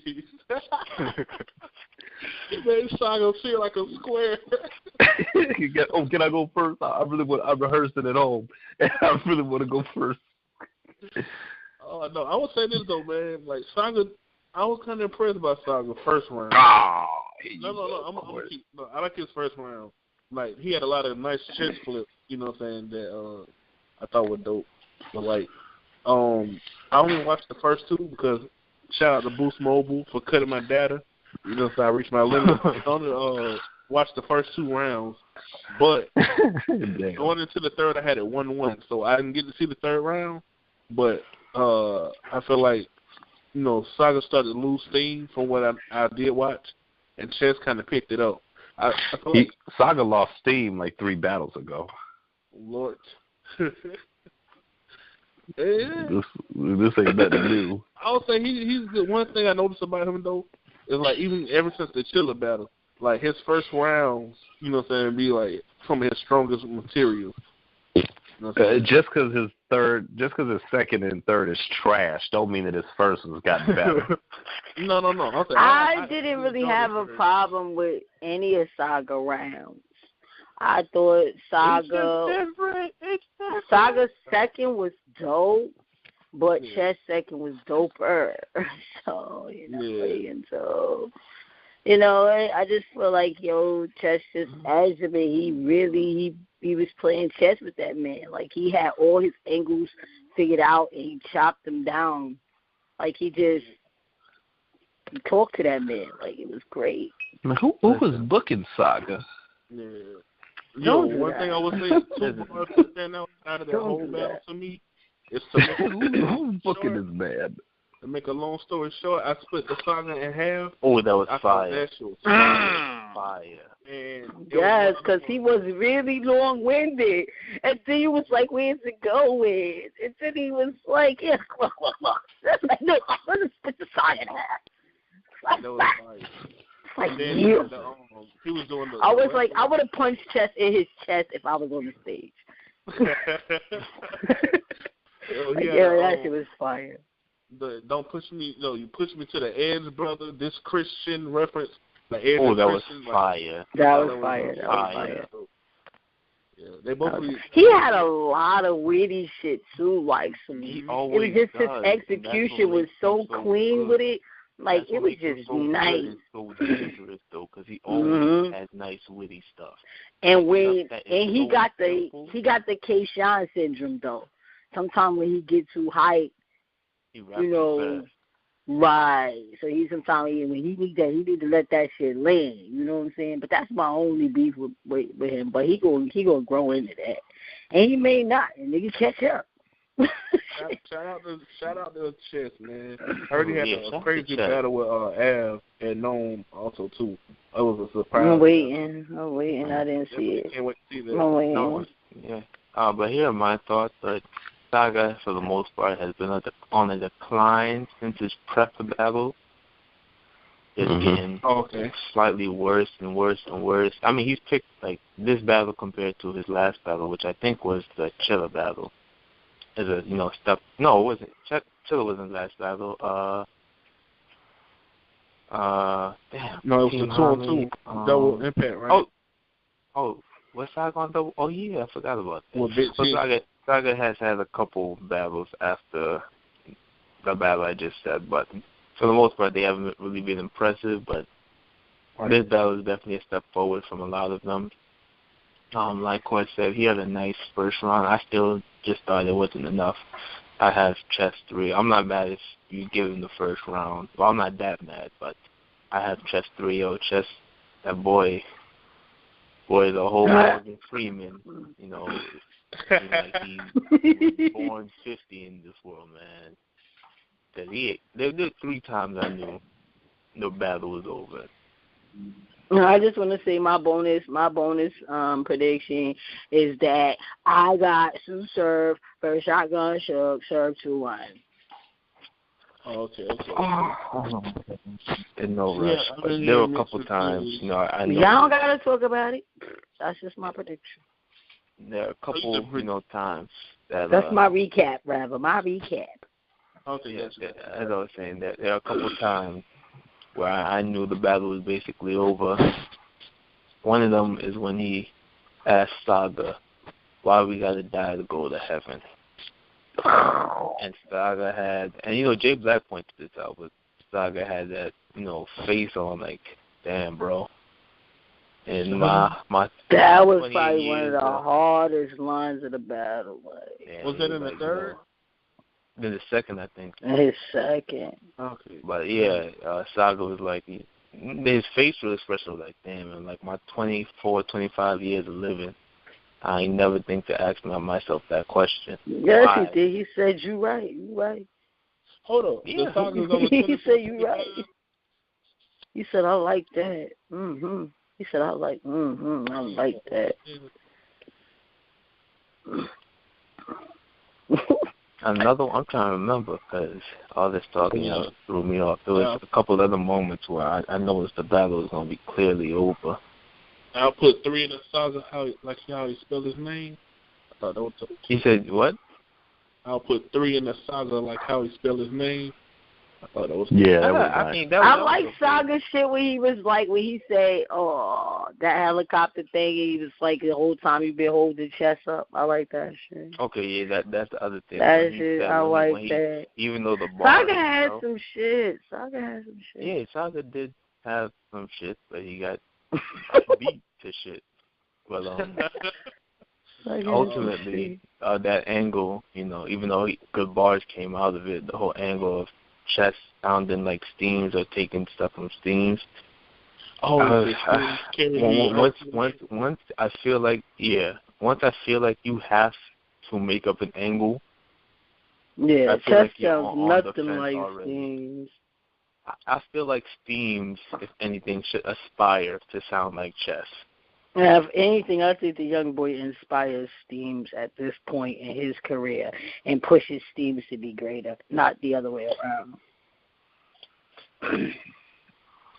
He made Saga feel like a square. Can I go first? I'm rehearsing at home, and I really want to go first. Oh no, I would say this though, man. Like Saga, I was kind of impressed by Saga first round. Oh, no, I like his first round. Like he had a lot of nice chest flips, you know what I'm saying, that I thought were dope. But like, I only watched the first two because shout out to Boost Mobile for cutting my data. You know, so I reached my limit. I only watched the first 2 rounds, but going into the third, I had it 1-1, so I didn't get to see the third round. But I feel like, Saga started to lose steam from what I did watch, and Chess kind of picked it up. I feel like Saga lost steam like 3 battles ago. Lord. This ain't nothing new. I would say he's the one thing I noticed about him though is like even ever since the Chiller battle, like his first rounds, you know what I'm saying, be like some of his strongest material. Just because his second and third is trash, don't mean that his first has gotten better. No. I didn't really have a problem with any of Saga rounds. I thought Saga's second was dope, but Chess second was doper. So, I just feel like, Chess just edged him, and he was playing chess with that man. Like, he had all his angles figured out, and he chopped them down. Like, he talked to that man. Like, it was great. Man, who was booking Saga? Yeah. One thing I would say stand out of that whole battle to me is who's booking this man? to make a long story short, I split the saga in half. Oh, that was fire. That shit was fire. And yes, because he was really long-winded. And then he was like, where's it going? And then he was like, yeah, look. Like, no, I'm going to split the saga in half. That was fire. Like, then he was doing I was like, I would have punched Chess in his chest if I was on the stage. That shit was fire. Don't push me. No, you push me to the edge, brother. This Christian reference. The edge that was Christian, fire. That was fire. Yeah, they both. He had a lot of witty shit too. Like he it always was just does, his execution was so clean with it. Like it was just nice. It's so dangerous though, because he always has nice witty stuff. And he got the K-Shine syndrome though. Sometimes when he gets too hyped, right. So when he need to let that shit land. You know what I'm saying? But that's my only beef with him. But he gonna grow into that, and he may not. And nigga catch up. Shout out to Chess, man. I already had a crazy battle with Av and Gnome also too. It was a surprise. I'm waiting. I didn't see it. Can't wait to see that. I'm waiting. Yeah. But here are my thoughts. But Saga, for the most part, has been on a decline since his prep battle. It's getting slightly worse and worse and worse. I mean, he's picked like this battle compared to his last battle, which I think was the Chilla battle. As a step. No, it wasn't. Chilla wasn't the last battle. Damn. No, it was the 2-on-2 double impact, right? Oh, was Saga on double? Oh yeah, I forgot about that. Well, Saga has had a couple battles after the battle I just said, but for the most part, they haven't really been impressive. But this battle is definitely a step forward from a lot of them. Like Court said, he had a nice first round. I still just thought it wasn't enough. I have Chess 3. I'm not mad if you give him the first round. Well, I'm not that mad, but I have Chess 3. Yo, Chess, that boy, the whole Morgan Freeman, like he's born 50 in this world, man. There were 3 times I knew the battle was over. I just want to say my bonus prediction is that I got Sue Serve for Shotgun Shug, Serve 2-1. Okay. In no rush. But there were a couple times, I know. Y'all don't gotta talk about it. That's just my prediction. There are a couple, times that. That's my recap, rather. My recap. Okay. As I was saying, that there are a couple times where I knew the battle was basically over. One of them is when he asked Saga, why we gotta die to go to heaven. And Saga had, and Jay Black pointed this out, but Saga had that, face on like, damn, bro. And my that was probably one of the hardest lines of the battle. Like, was that in the third? In the second, I think. His second. Okay. But Saga was like, his facial expression was like, damn, man, like my 24, 25 years of living, I ain't never think to ask myself that question. Yes, he did. He said, you right. Hold up. Yeah. He said, you right. He said, I like that. He said, I like that. Another one, I'm trying to remember because all this talking threw me off. There was a couple other moments where I noticed the battle was going to be clearly over. I'll put 3 in the Saga, how he spelled his name. I thought that was He said what? I'll put 3 in the Saga, like how he spelled his name. I thought that was I like Saga shit when he said, oh, that helicopter thing, and he was like, the whole time he been holding his chest up. I like that shit. Okay, yeah, that's the other thing. That shit, I like that. Even though the bar Saga had some shit. Yeah, Saga did have some shit, but he got beat to shit. But ultimately, that angle, even though good bars came out of it, the whole angle of Chess sounding like Steams or taking stuff from Steams. Once I feel like you have to make up an angle Yeah, I feel Chess like you're sounds on the nothing fence like already. Steams. I feel like Steams, if anything, should aspire to sound like Chess. If anything, I think the young boy inspires Steams at this point in his career and pushes Steams to be greater, not the other way around.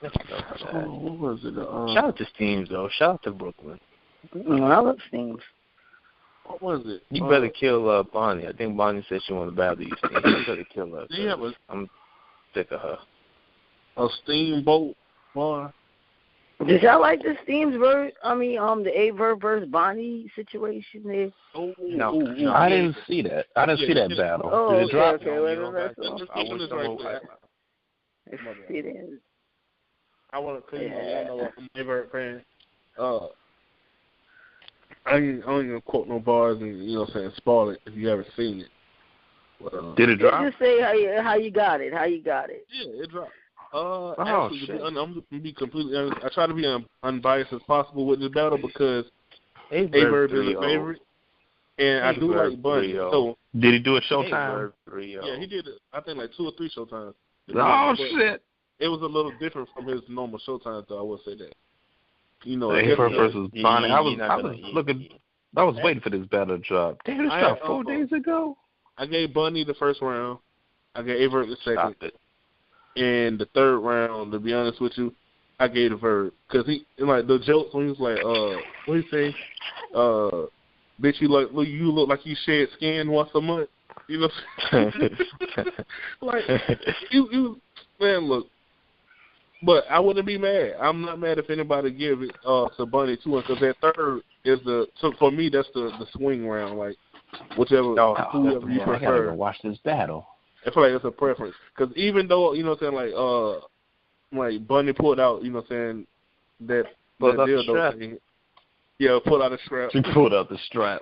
What was it? Shout out to Steams, though. Shout out to Brooklyn. I love Steams. What was it? You better kill Bonnie. I think Bonnie said she wanted to battle you, Steams. You better kill her. Yeah, I'm sick of her. A Steamboat bar. Did y'all like the Steams verse? The A-Verb versus Bonnie situation there? No. I didn't see that. I didn't see that battle. Oh, Did it drop? okay. I want to tell you, I know I'm a favorite fan. I ain't gonna quote no bars and spoil it if you haven't seen it. But, did it drop? Just say how you got it. Yeah, it dropped. Actually, I'm gonna be completely honest. I try to be unbiased as possible with this battle because A-Verb is a favorite, and I do like Bunny. So did he do a Showtime? Yeah, he did. I think like 2 or 3 Showtimes. Oh shit! It was a little different from his normal Showtimes, though. I will say that. A-Verb versus Bonnie. I was waiting for this battle to drop. Damn, this dropped 4 days ago. I gave Bunny the first round. I gave A-Verb the second. And the third round, to be honest with you, I gave the Verb. Because the jokes when he was like, what he say? Bitch, you look like you shed skin once a month. You know? Like, man, look. But I wouldn't be mad. I'm not mad if anybody give it to Bunny too, because that third is for me, that's the swing round. Like, whoever you prefer. I gotta go watch this battle. I feel like it's a preference. Because even though, like Bunny pulled out, that dildo thing. Yeah, pulled out a strap. She pulled out the strap.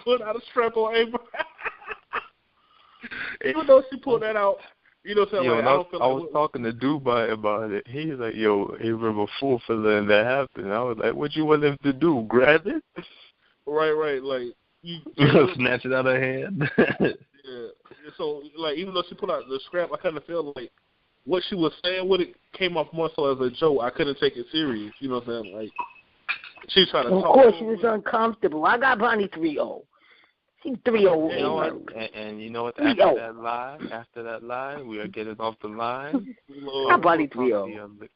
Pulled out a strap on A-Verb. Even though she pulled that out, I was talking to Dubai about it. He was like, yo, A-Verb a fool for letting that happen. I was like, what you want him to do, grab it? Right. Like, you snatch it out of her hand. Yeah. So, like, even though she put out the scrap, I kind of felt like what she was saying with it came off more so as a joke. I couldn't take it serious. You know what I'm saying? Like, she's trying to talk. Of course, she was uncomfortable. I got Bonnie 3-0. She's 3-0. You know what? And you know what? After that lie, we are getting off the line. I got Bonnie 3-0.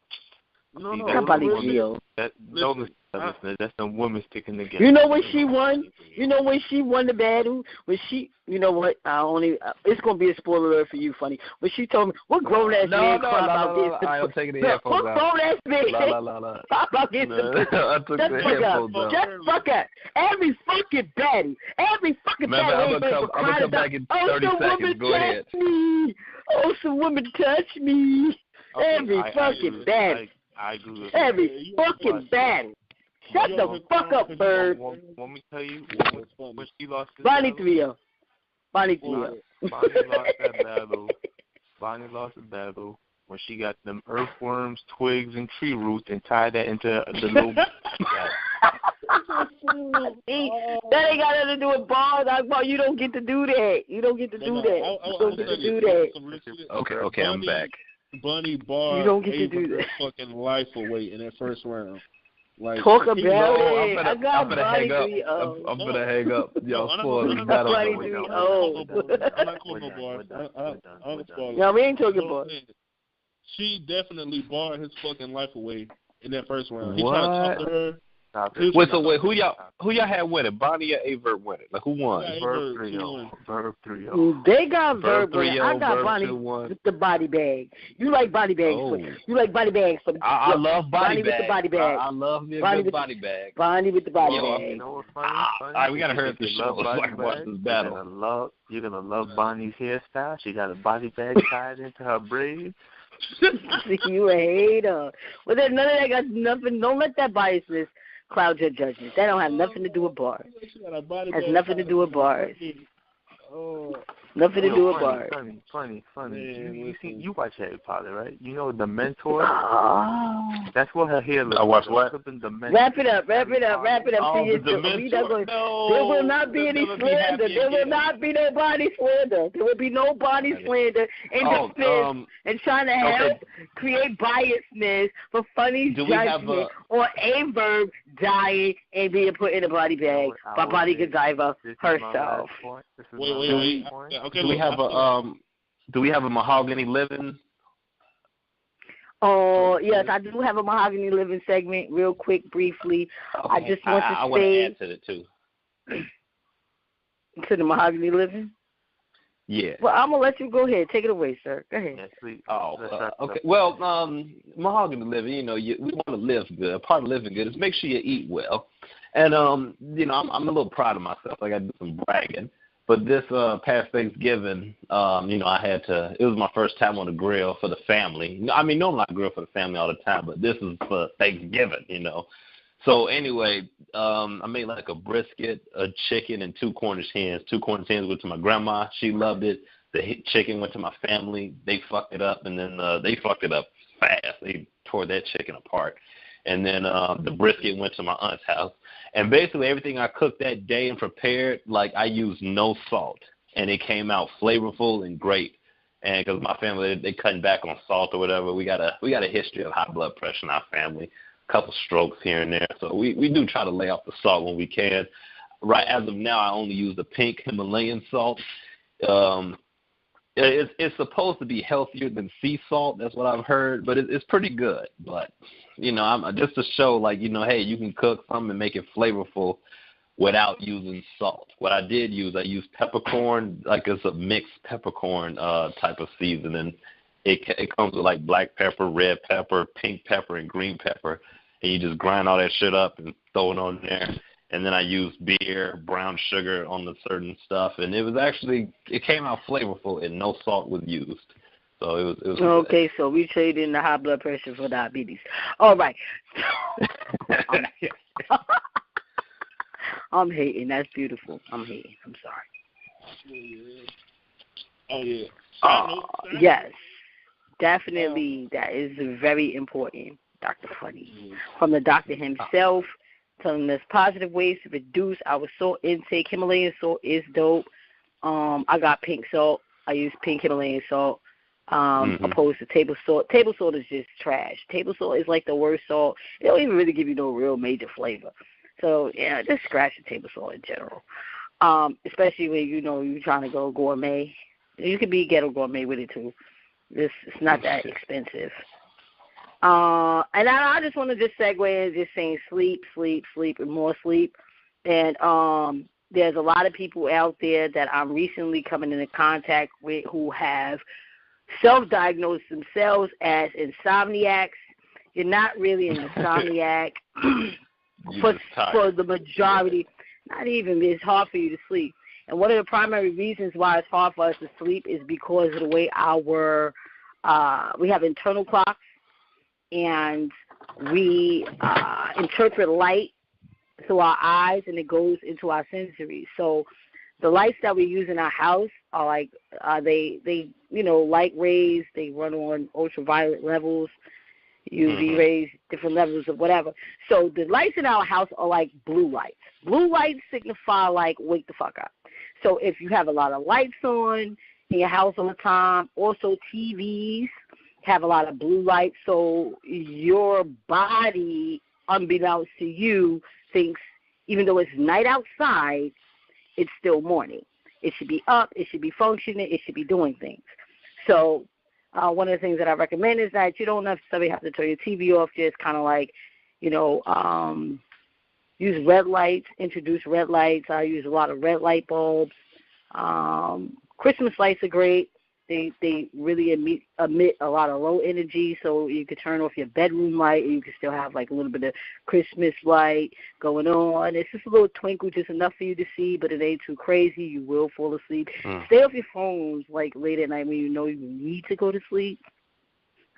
I got Bonnie 3-0. Don't listen. That's some women sticking together. You know when she won? You know when she won the battle? You know what? It's gonna be a spoiler alert for you, Funny. When she told me, what grown ass man cry about getting I'm taking the headphones out. What grown ass man cry about getting the I took the headphones out. Just fuck up. Every fucking baddie. I'm gonna come back in 30 seconds. Go ahead. Me. Oh, some women touch me. Every fucking baddie. I agree with every fucking baddie. Shut the fuck up, Bird. Want me to tell you when she lost this Bonnie battle? 3-0. Bonnie 3-0. Bonnie lost the battle when she got them earthworms, twigs, and tree roots and tied that into the little... That ain't got nothing to do with bars. You don't get to do that. You don't get to do that. You don't get to do that. Okay, I'm back. Bunny barred you don't get to do that. Fucking life away in that first round. Like, talk about it. I got I'm gonna hang up. I'm gonna hang up. Y'all spoil this battle. I'm not calling no bars. No, we ain't talking bars. She definitely barred his fucking life away in that first round. He what? tried to talk to her. Wait, who y'all had winning? Bonnie or A-Verb winning? Like, who won? Verb 3-0. They got Verb 3-0. I got Bonnie with the body bag. You like body bags. You like body bags for the I love body bags. With the body bag. I love me a good body bag. Bonnie with the body bag. You know what's funny? All right, we gotta hurry up the show so I can watch this battle. You're gonna love Bonnie's hairstyle. She got a body bag tied into her braids. You a hater. Well, then none of that got nothing. Don't let that biasness cloud your judgment. That don't have nothing to do with bars. Has nothing to do with bars. Nothing to do with bars. Funny. Man, You watch Harry Potter, right? You know The Mentor? Oh. That's what her hair looks like. I watch what? Wrap it up. Oh, See, the Mentor? No. there will not be any slander. There will not be no body slander. There will be no body slander in defense and trying to help create biasness for funny judgment or a verb dying and being put in a body bag by Body Godiva herself. Wait. Okay, do we have a Mahogany Living? Oh, yes, I do have a Mahogany Living segment real quick, briefly. Okay. I just want to say... I want to add to it, too. To the Mahogany Living? Yeah. Well, I'm going to let you go ahead. Take it away, sir. Go ahead. Okay. Well, Mahogany Living, we want to live good. Part of living good is make sure you eat well. And, I'm a little proud of myself. I got to do some bragging. But this past Thanksgiving, it was my first time on the grill for the family. I mean, normally I grill for the family all the time, but this is for Thanksgiving, So anyway, I made like a brisket, a chicken, and 2 Cornish hens. 2 Cornish hens went to my grandma. She loved it. The chicken went to my family. They fucked it up, and then they fucked it up fast. They tore that chicken apart. And then the brisket went to my aunt's house. And basically everything I cooked that day and prepared, like I used no salt. And it came out flavorful and great. And because my family, they cutting back on salt or whatever. We got a history of high blood pressure in our family, a couple strokes here and there. So we do try to lay off the salt when we can. Right as of now, I only use the pink Himalayan salt. It's supposed to be healthier than sea salt. That's what I've heard, but it's pretty good. But, I'm just to show, like, hey, you can cook something and make it flavorful without using salt. What I used peppercorn, like it's a mixed peppercorn type of seasoning. It comes with, like, black pepper, red pepper, pink pepper, and green pepper. And you just grind all that shit up and throw it on there. And then I used beer, brown sugar on the certain stuff, and it came out flavorful and no salt was used. So it was okay, good. So we trade in the high blood pressure for diabetes. All right. I'm hating. That's beautiful. I'm hating. I'm sorry. Oh, yeah. Yes. Definitely. That is very important, Dr. Funny. From the doctor himself. Telling us positive ways to reduce our salt intake. Himalayan salt is dope. I got pink salt. I use pink Himalayan salt opposed to table salt. Table salt is just trash. Table salt is like the worst salt. It don't even really give you no real major flavor. So, yeah, just scratch the table salt in general, especially when, you're trying to go gourmet. You can be ghetto gourmet with it, too. It's not that expensive. And I just want to just segue in just saying sleep, and more sleep. And there's a lot of people out there that I'm recently coming into contact with who have self-diagnosed themselves as insomniacs. You're not really an insomniac for the majority. Not even. It's hard for you to sleep. And one of the primary reasons why it's hard for us to sleep is because of the way we have internal clocks. And we interpret light through our eyes, and it goes into our sensories. So the lights that we use in our house are like they light rays. They run on ultraviolet levels, UV rays, different levels of whatever. So the lights in our house are like blue lights. Blue lights signify like wake the fuck up. So if you have a lot of lights on in your house all the time, also TVs have a lot of blue light, so your body, unbeknownst to you, thinks even though it's night outside, it's still morning. It should be up, it should be functioning, it should be doing things. So one of the things that I recommend is that you don't necessarily have to turn your TV off, just kind of like, use red lights, introduce red lights. I use a lot of red light bulbs. Christmas lights are great. They really emit a lot of low energy, so you could turn off your bedroom light, and you can still have like a little bit of Christmas light going on. It's just a little twinkle, just enough for you to see, but it ain't too crazy. You will fall asleep. Stay off your phones like late at night when you know you need to go to sleep.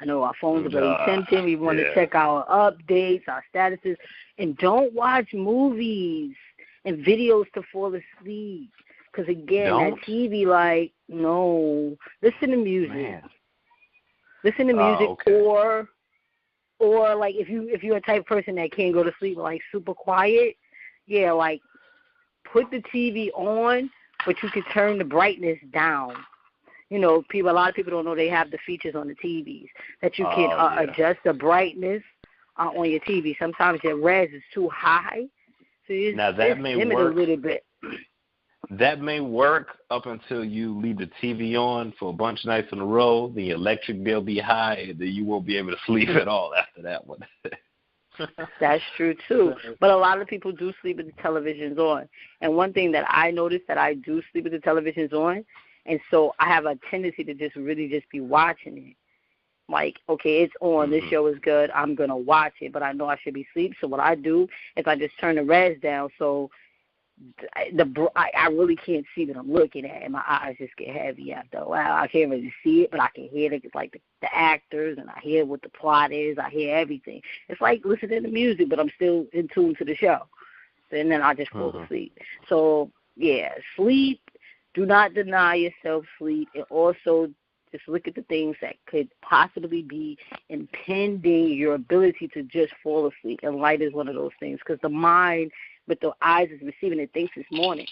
I know our phones are very tempting. We want to check our updates, our statuses, and don't watch movies and videos to fall asleep. Because, again, Don't? that TV, like, no. Listen to music. Man. Listen to music, okay. or like if you're a type of person that can't go to sleep like super quiet, yeah, like put the TV on, but you can turn the brightness down. You know, a lot of people don't know they have the features on the TVs that you can adjust the brightness on your TV. Sometimes your res is too high, so you now that may dim work it a little bit. That may work up until you leave the TV on for a bunch of nights in a row. The electric bill be high, and then you won't be able to sleep at all after that one. That's true, too. But a lot of people do sleep with the televisions on. And one thing that I noticed that I do sleep with the televisions on, and so I have a tendency to just really just be watching it. Like, okay, it's on. This show is good. I'm going to watch it, but I know I should be asleep. So what I do is I just turn the res down so I really can't see what I'm looking at, and my eyes just get heavy after a while. I can't really see it, but I can hear the actors, and I hear what the plot is. I hear everything. It's like listening to music, but I'm still in tune to the show. And then I just fall asleep. So, yeah, sleep. Do not deny yourself sleep, and also just look at the things that could possibly be impeding your ability to just fall asleep. And light is one of those things, because the mind, with the eyes is receiving it, thinks it's morning.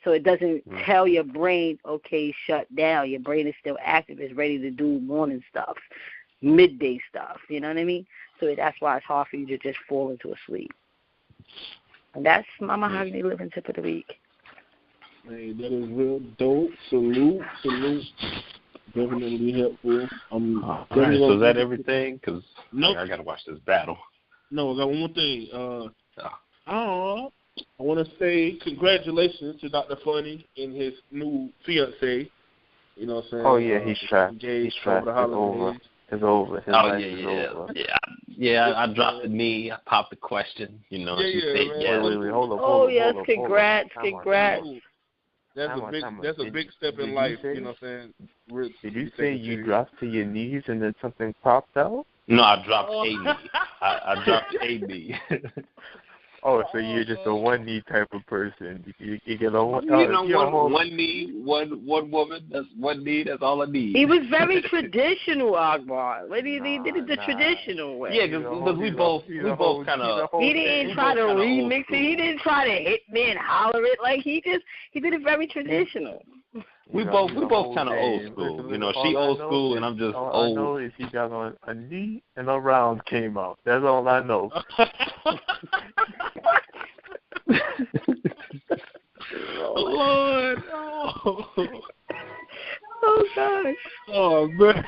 So it doesn't tell your brain, okay, shut down. Your brain is still active. It's ready to do morning stuff, midday stuff. You know what I mean? So that's why it's hard for you to just fall into a sleep. And that's my Mahogany Living tip of the week. Hey, that is real dope. Salute. Definitely helpful. All right, so is that everything? Because I got to watch this battle. No, I got one more thing. I want to say congratulations to Dr. Funny and his new fiancée. You know what I'm saying? Oh, yeah, he's trapped. He's trapped. It's over. His life is over. Yeah, I dropped the knee. I popped the question. You know, she said yes. Wait, hold up. Congrats. That's a big step in life. You know what I'm saying? Did you say you dropped to your knees and then something popped out? No, I dropped a knee. I dropped a knee. Oh, so you're just a one-knee type of person. You get a one knee, one woman. That's one knee. That's all I need. He was very traditional, Akbar. He did it the traditional way. Yeah, because we both kind of. He didn't try to remix it. He didn't try to hit me and holler it. Like he did it very traditional. We both kind of old school. You know, she old school and I'm just old. All I know is he got on a knee and a round came out. That's all I know. Lord, oh gosh. Oh man.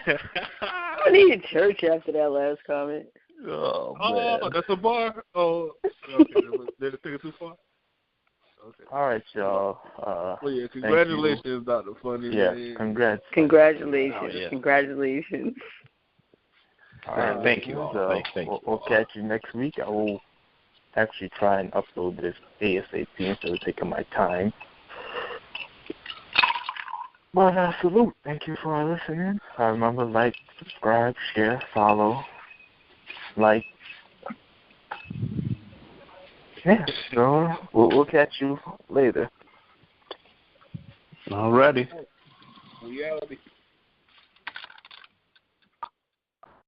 I needed church after that last comment. Oh man. That's a bar. Oh, okay. Did it take it too far? Okay. All right, y'all. Well, yeah, congratulations, Dr. Funny. Yeah, man. congrats. Congratulations. Oh, yeah. Congratulations. All right, thank you all. Thank you. We'll catch you next week. I will actually try and upload this ASAP instead of taking my time. But salute. Thank you for listening. Remember, like, subscribe, share, follow, like. Yeah, so we'll catch you later. Alrighty. Reality.